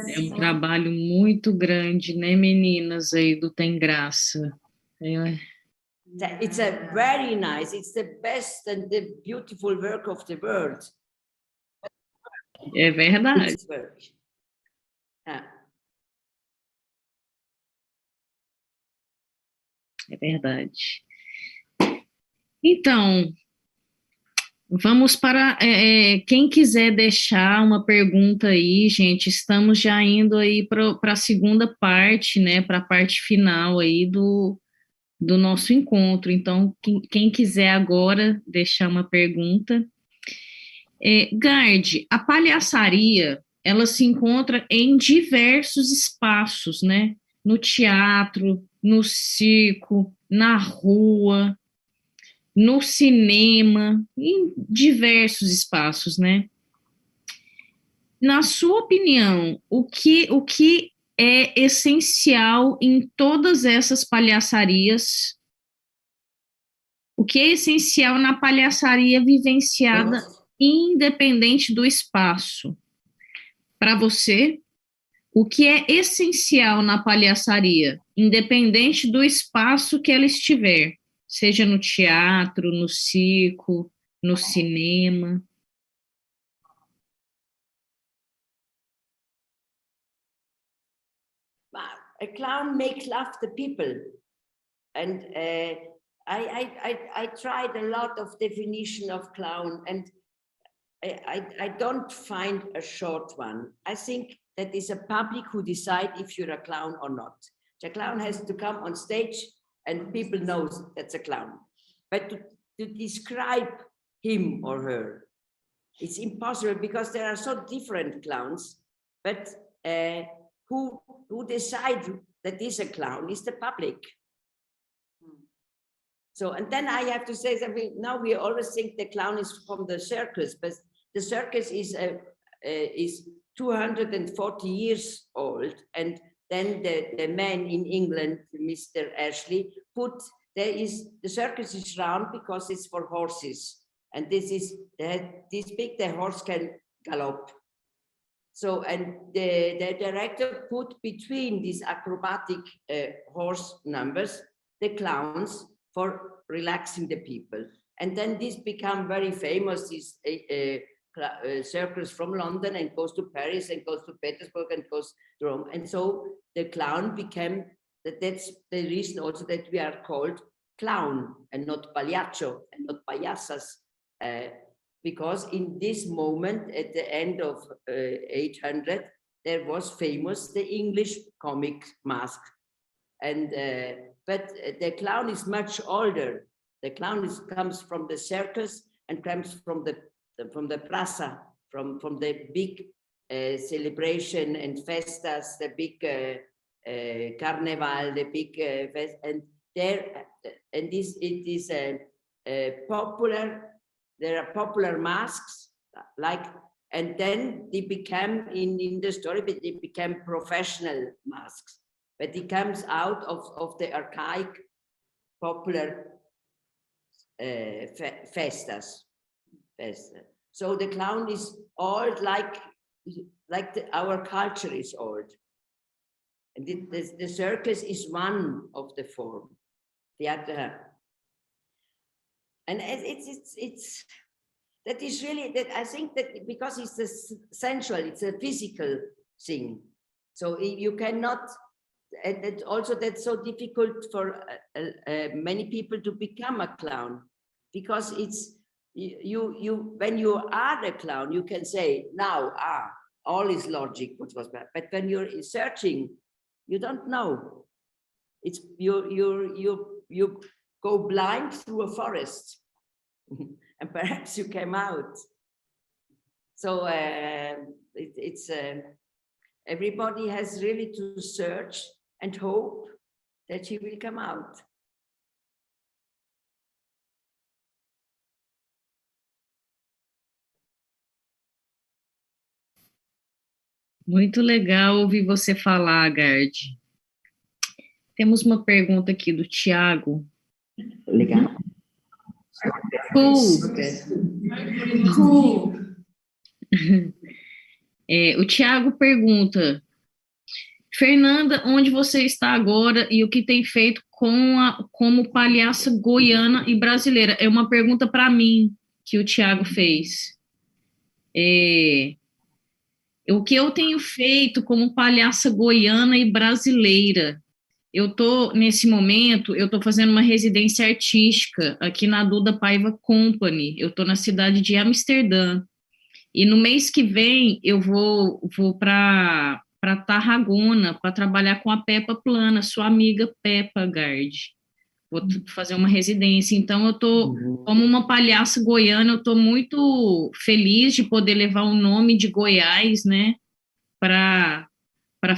É um trabalho muito grande, né, meninas aí do Tem Graça. It's a very nice, it's the best and the beautiful work of the world. É verdade. It's work. É verdade. Então, vamos para quem quiser deixar uma pergunta aí, gente, estamos já indo aí para a segunda parte, né, para a parte final aí do nosso encontro. Então, quem quiser agora deixar uma pergunta. Gardi, a palhaçaria, ela se encontra em diversos espaços, né? No teatro, no circo, na rua, no cinema, em diversos espaços, né? Na sua opinião, o que é essencial em todas essas palhaçarias? O que é essencial na palhaçaria vivenciada, independente do espaço? Para você, o que é essencial na palhaçaria, independente do espaço que ela estiver? Seja no teatro, no circo, no cinema. A clown makes laugh the people, and I tried a lot of definition of clown, and I don't find a short one. I think that is a public who decide if you're a clown or not. The clown has to come on stage and people know that's a clown. But to describe him or her, it's impossible because there are so different clowns, but who decide that is a clown is the public. So, and then I have to say something, now we always think the clown is from the circus, but the circus is 240 years old, and then the man in England, Mr. Ashley, the circus is round because it's for horses, and this big the horse can gallop. So, and the director put between these acrobatic horse numbers the clowns for relaxing the people, and then this became very famous. This circus from London and goes to Paris and goes to Petersburg and goes to Rome. And so the clown became, that's the reason also that we are called clown and not pagliaccio and not payassas, because in this moment at the end of 800, there was famous the English comic mask. And but the clown is much older. The clown comes from the circus and comes from the plaza, from the big celebration and festas, the big carnival, the big fest, and there, and this it is popular. There are popular masks, like, and then they become in the story, but they become professional masks. But it comes out of the archaic popular festas. So the clown is old, like our culture is old, and the circus is one of the form. The other, and it's that is really that I think that because it's a sensual, it's a physical thing, so you cannot. And also that's so difficult for many people to become a clown, because it's you when you are a clown, you can say now all is logic what was bad, but when you're searching, you don't know. It's you go blind through a forest and perhaps you came out. So everybody has really to search and hope that he will come out. Muito legal ouvir você falar, Gardi. Temos uma pergunta aqui do Tiago. Legal. Cool. Cool. O Tiago pergunta, Fernanda, onde você está agora e o que tem feito como palhaça goiana e brasileira? É uma pergunta para mim que o Tiago fez. O que eu tenho feito como palhaça goiana e brasileira? Nesse momento, eu estou fazendo uma residência artística aqui na Duda Paiva Company. Eu estou na cidade de Amsterdã. E no mês que vem, eu vou para Tarragona para trabalhar com a Peppa Plana, sua amiga Peppa Gardi. Vou fazer uma residência. Então, como uma palhaça goiana, eu estou muito feliz de poder levar o nome de Goiás, né, para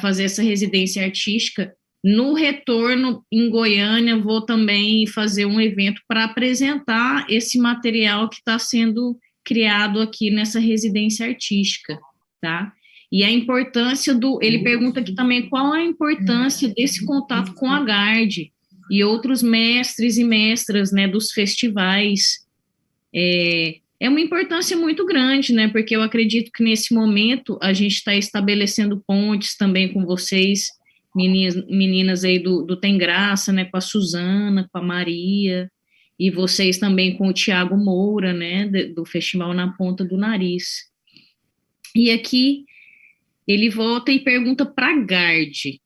fazer essa residência artística. No retorno, em Goiânia, vou também fazer um evento para apresentar esse material que está sendo criado aqui nessa residência artística, tá? E a importância ele pergunta aqui também qual a importância desse contato com a Gardi e outros mestres e mestras, né, dos festivais. É uma importância muito grande, né, porque eu acredito que nesse momento a gente está estabelecendo pontes também com vocês, meninas aí do Tem Graça, né, com a Suzana, com a Maria, e vocês também com o Tiago Moura, né, do Festival Na Ponta do Nariz. E aqui ele volta e pergunta para Gardi,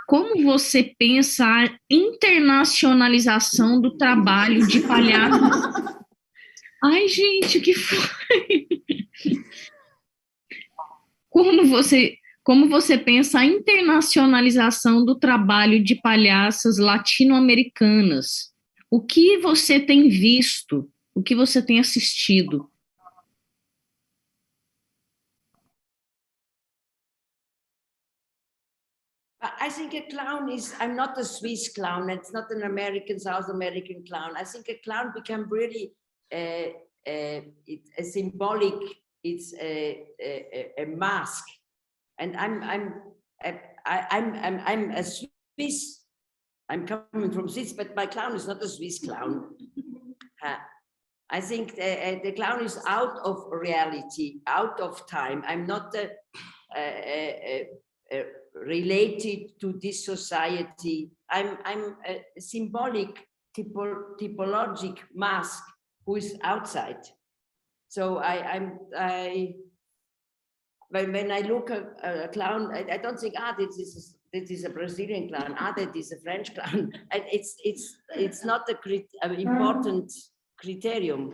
como você pensa a internacionalização do trabalho de palhaço? Ai, gente, o que foi? Como você pensa a internacionalização do trabalho de palhaças latino-americanas? O que você tem visto? O que você tem assistido? I think a clown I'm not a Swiss clown, it's not an American, South American clown. I think a clown become really a symbolic, it's a mask. And I'm a Swiss, I'm coming from Swiss, but my clown is not a Swiss clown. I think the clown is out of reality, out of time. I'm not related to this society. I'm a symbolic, typologic mask who is outside. So when I look at a clown, I don't think, this is a Brazilian clown, that is a French clown. And it's not an important criterion.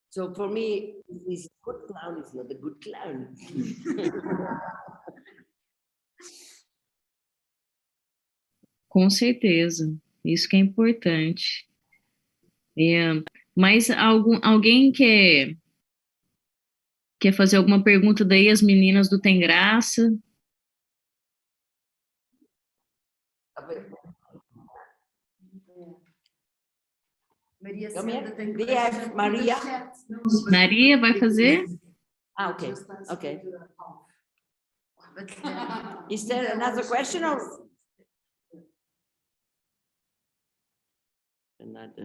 So for me, this is a good clown, it's not a good clown. Com certeza, isso que é importante. Mas alguém quer fazer alguma pergunta daí, as meninas do Tem Graça? Maria. Maria vai fazer? Okay. Okay. Is there another question or?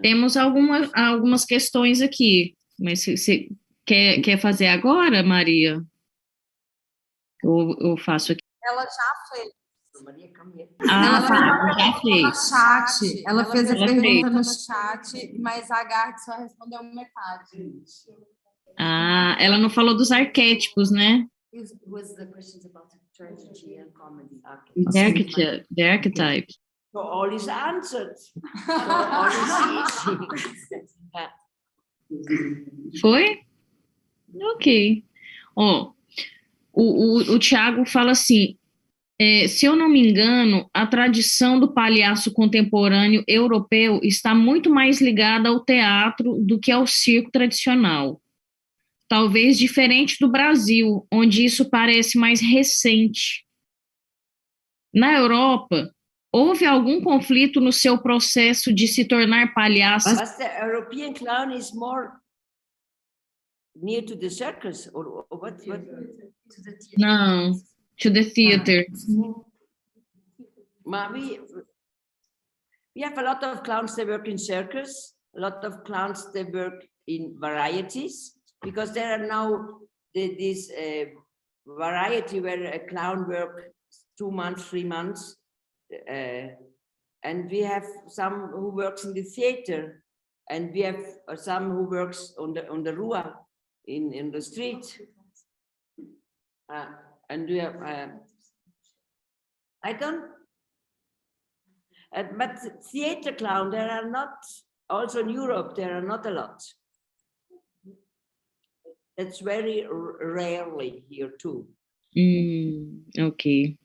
Temos algumas questões aqui, mas você quer fazer agora, Maria? Ou eu faço aqui? Ela já fez. Ela já fez. No chat. Ela fez a pergunta no chat, mas a Gardi só respondeu metade. Ela não falou dos arquétipos, né? The archetypes. So all is answered. So all is easy. Foi? Ok. O Tiago fala assim, Se eu não me engano, a tradição do palhaço contemporâneo europeu está muito mais ligada ao teatro do que ao circo tradicional. Talvez diferente do Brasil, onde isso parece mais recente. Na Europa, houve algum conflito no seu processo de se tornar palhaço? But the European clown is more near to the circus, or what? Não, to the theater. We have a lot of clowns that work in circus, a lot of clowns that work in varieties, because there are now this variety where a clown works 2 months, 3 months, and we have some who works in the theater, and we have some who works on the rua in the street, and we have I don't. But theater clown, there are not, also in Europe, there are not a lot. That's very rarely here too. Ok.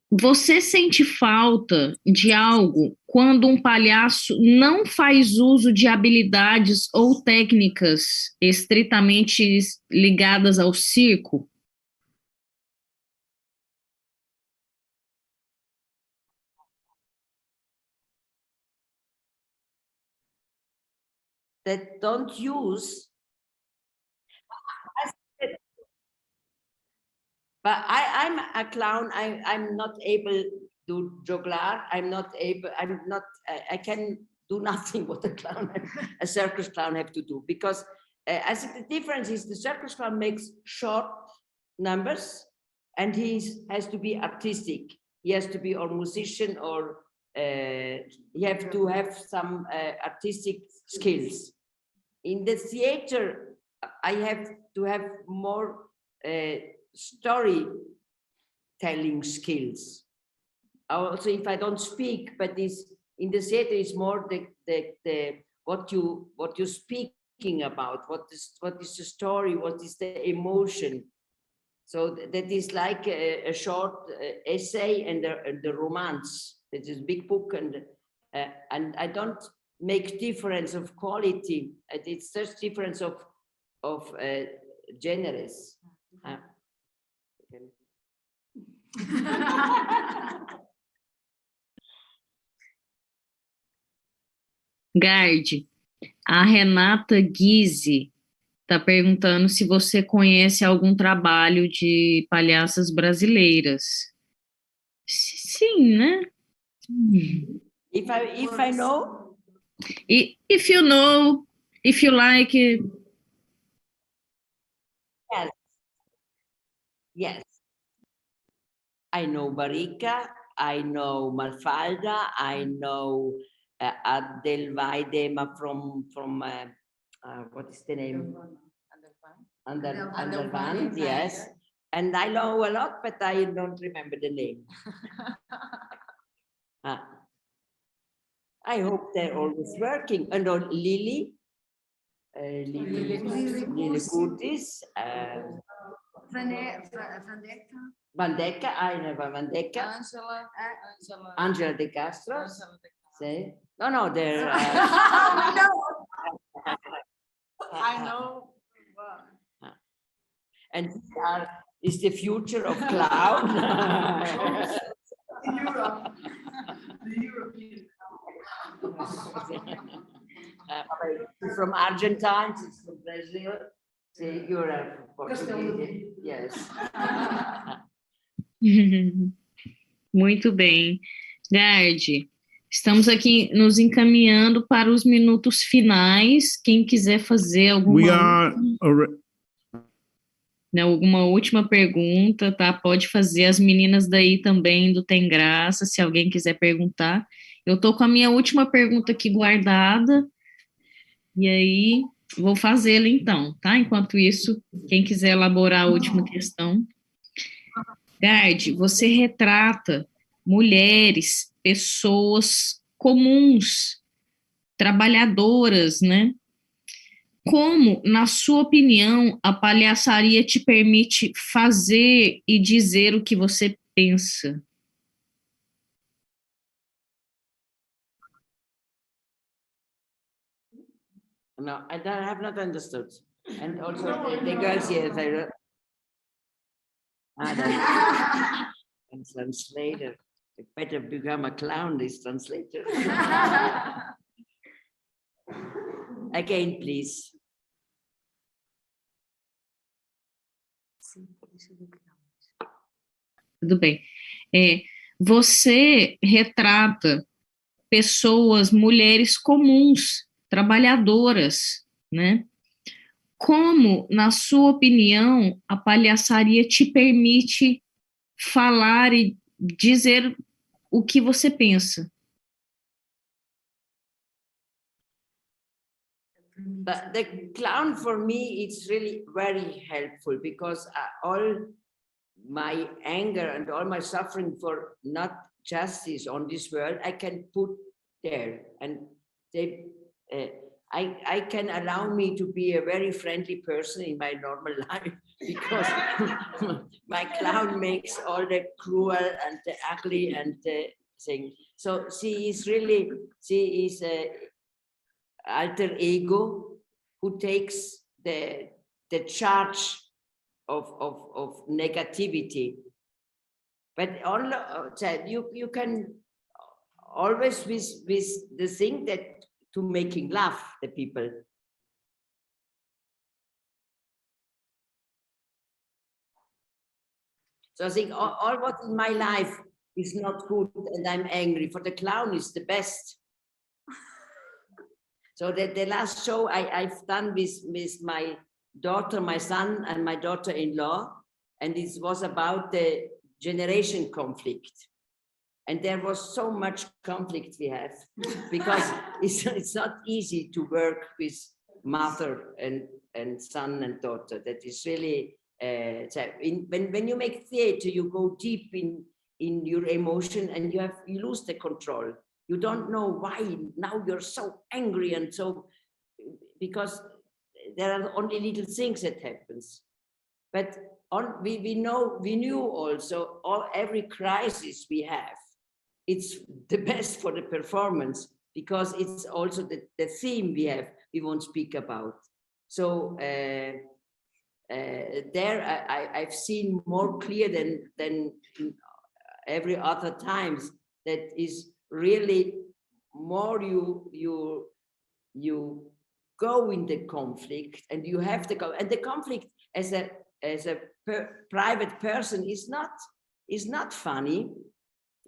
Você sente falta de algo quando um palhaço não faz uso de habilidades ou técnicas estritamente ligadas ao circo? That don't use, but I'm a clown. I'm not able to juggler. I can do nothing what a clown, a circus clown have to do, because I think the difference is the circus clown makes short numbers, and he has to be artistic. He has to be a musician, or he have to have some artistic skills. In the theater, I have to have more storytelling skills. Also, if I don't speak, but this in the theater is more the what you're speaking about, what is the story, what is the emotion. So that is like a short essay and the romance. It is a big book, and I don't make difference of quality. It's just difference of genres. Gardi, a Renata Guise está perguntando se você conhece algum trabalho de palhaças brasileiras. Sim, né? If I know. If you know, if you like. Yes. I know Barica, I know Malfalda, I know Adelweide from what is the name? Undervan, yes. And I know a lot, but I don't remember the name. I hope they're always working. And Lily Curtis, Vandecca, I never Vandecca. Angela De Castro. Say, no, they're. I know. And is the future of clown. Europe. The European. From Argentine, from Brazil. See, you're a Portuguese. Yes. Muito bem. Gardi, estamos aqui nos encaminhando para os minutos finais. Quem quiser fazer alguma última pergunta, tá? Pode fazer. As meninas daí também do Tem Graça, se alguém quiser perguntar. Eu tô com a minha última pergunta aqui guardada, e aí vou fazê-la então, tá? Enquanto isso, quem quiser elaborar a última questão. Gardi, você retrata mulheres, pessoas comuns, trabalhadoras, né? como, na sua opinião, a palhaçaria te permite fazer e dizer o que você pensa? No, I have not understood. And also the girls here, they and translator. I better become a clown, this translator. Again, please. Tudo bem. Você retrata pessoas, mulheres comuns, trabalhadoras, né? Como, na sua opinião, a palhaçaria te permite falar e dizer o que você pensa? But the clown for me, it's really very helpful because all my anger and all my suffering for not justice on this world, I can put there, and I can allow me to be a very friendly person in my normal life because my clown makes all the cruel and the ugly and the thing. So she is a alter ego who takes the charge of negativity. But you can always with the thing that to making laugh the people. So I think all what in my life is not good and I'm angry, for the clown is the best. So the last show I've done with my daughter, my son, and my daughter-in-law, and it was about the generation conflict. And there was so much conflict we have because it's not easy to work with mother and son and daughter. That is really, when you make theater, you go deep in your emotion and you lose the control. You don't know why now you're so angry and so, because there are only little things that happens. But we knew also every crisis we have, it's the best for the performance because it's also the theme we won't speak about. So there I've seen more clear than every other times that is really more you go in the conflict and you have to go, and the conflict as a private person is not funny.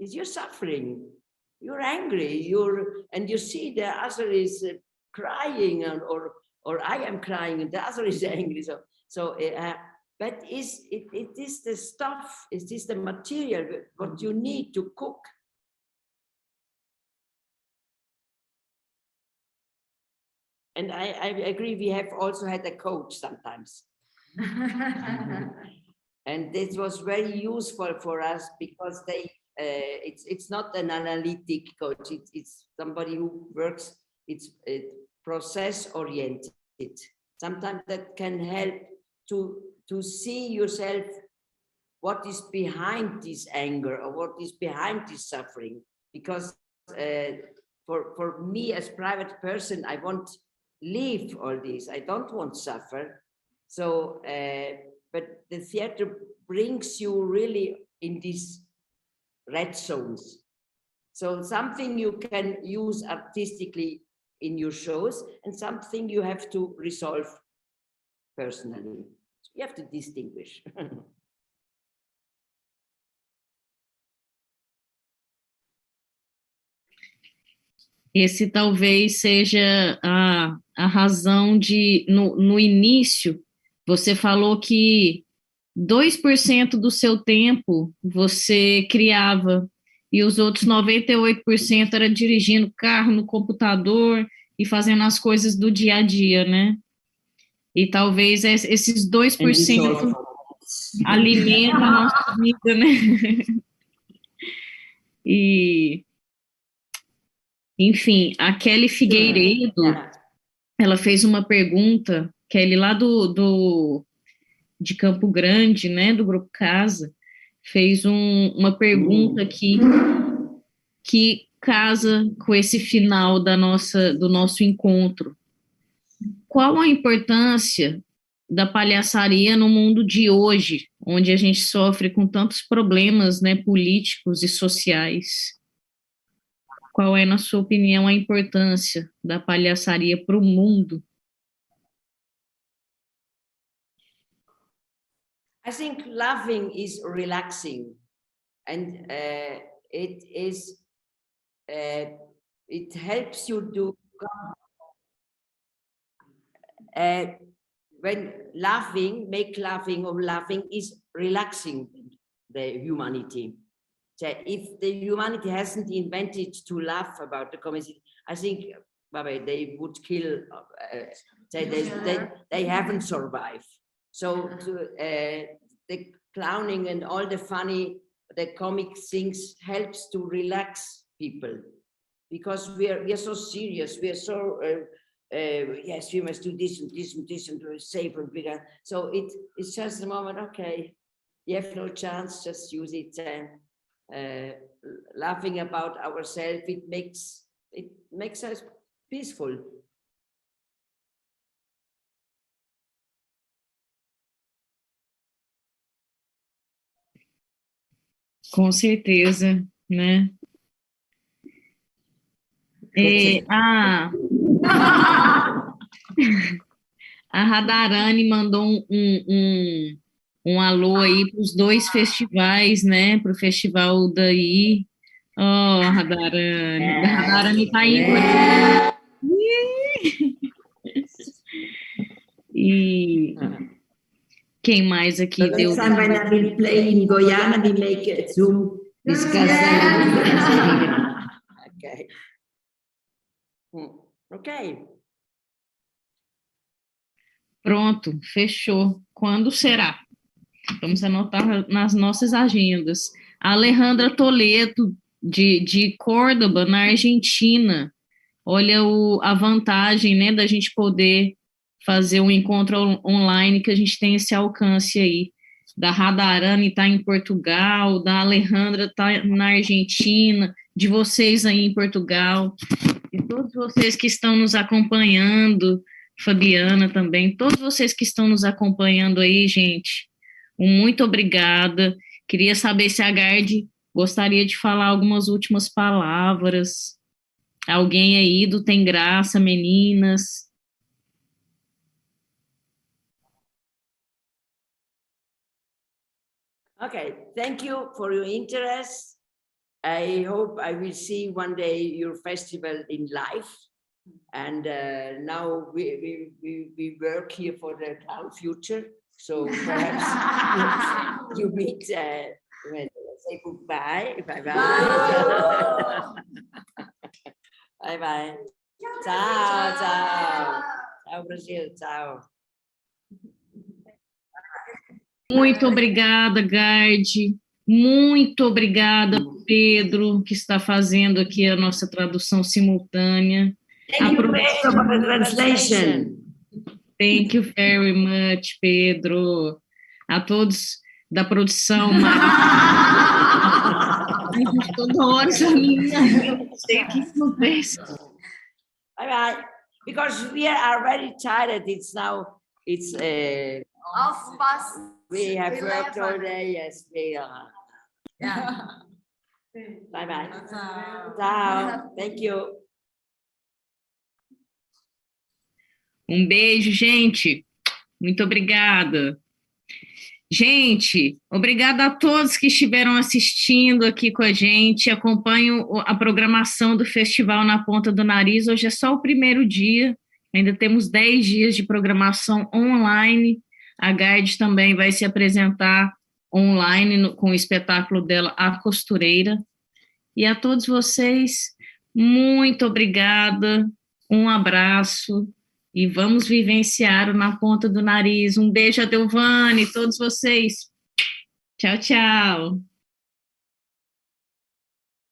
Is you're suffering, you're angry, and you see the other is crying, or I am crying and the other is angry. But it is the stuff, it is the material what you need to cook. And I agree, we have also had a coach sometimes. And this was very useful for us because it's not an analytic coach, it's somebody who works, it's process oriented. Sometimes that can help to see yourself, what is behind this anger or what is behind this suffering. Because for me as private person, I want leave all this, I don't want suffer. So, but the theater brings you really in these red zones. So something you can use artistically in your shows and something you have to resolve personally. You have to distinguish. Esse talvez seja a razão de, no início, você falou que 2% do seu tempo você criava e os outros 98% era dirigindo carro no computador e fazendo as coisas do dia a dia, né? E talvez esses 2% alimentam a nossa vida, né? E, enfim, a Kelly Figueiredo ela fez uma pergunta, Kelly, lá de Campo Grande, né, do Grupo Casa, fez uma pergunta aqui que casa com esse final do nosso encontro. Qual a importância da palhaçaria no mundo de hoje, onde a gente sofre com tantos problemas, né, políticos e sociais? Qual é, na sua opinião, a importância da palhaçaria para o mundo? I think laughing is relaxing, and it helps you to when laughing is relaxing the humanity. So if the humanity hasn't invented to laugh about the comedy, I think they would kill. They haven't survived. So the clowning and all the funny, the comic things helps to relax people, because we are so serious. We are so yes, we must do this and this and this and save and bigger. So it's just a moment. Okay, you have no chance. Just use it. Laughing about ourselves, it makes us peaceful. Com certeza, né? A Radharani mandou um alô aí para os 2 festivais, né? Para o festival daí. Oh, Radharani. A Radharani está aí. E quem mais aqui so deu? Next time when I will play in Goiânia, we make a Zoom discussion. Okay. Okay. Pronto, fechou. Quando será? Vamos anotar nas nossas agendas. A Alejandra Toledo, de Córdoba, na Argentina. Olha a vantagem, né, da gente poder fazer um encontro online, que a gente tem esse alcance aí. Da Radharani está em Portugal, da Alejandra está na Argentina, de vocês aí em Portugal, de todos vocês que estão nos acompanhando, Fabiana também, todos vocês que estão nos acompanhando aí, gente, muito obrigada. Queria saber se a Gardi gostaria de falar algumas últimas palavras. Alguém aí do Tem Graça, meninas? Okay, thank you for your interest. I hope I will see one day your festival in life. And now we work here for the clown future. So perhaps you meet when say goodbye. Bye bye. Bye bye. Ciao, ciao. Ciao, Brasil. Ciao. Muito obrigada, Gardi. Muito obrigada, Pedro, que está fazendo aqui a nossa tradução simultânea. Thank you, Pedro, for the translation. Thank you very much, Pedro. A todos da produção. Toda hora essa menina, eu não sei o que acontece. Bye bye. Because we are very tired. It's we have worked all day. Yes, we are. Yeah. Bye bye. Ciao. Thank you. Um beijo, gente. Muito obrigada. Gente, obrigada a todos que estiveram assistindo aqui com a gente. Acompanho a programação do festival na Ponta do Nariz. Hoje é só o primeiro dia. Ainda temos 10 dias de programação online. A Gardi também vai se apresentar online com o espetáculo dela, A Costureira. E a todos vocês, muito obrigada. Um abraço. E vamos vivenciar o Na Ponta do Nariz. Um beijo a Delvane, todos vocês. Tchau, tchau.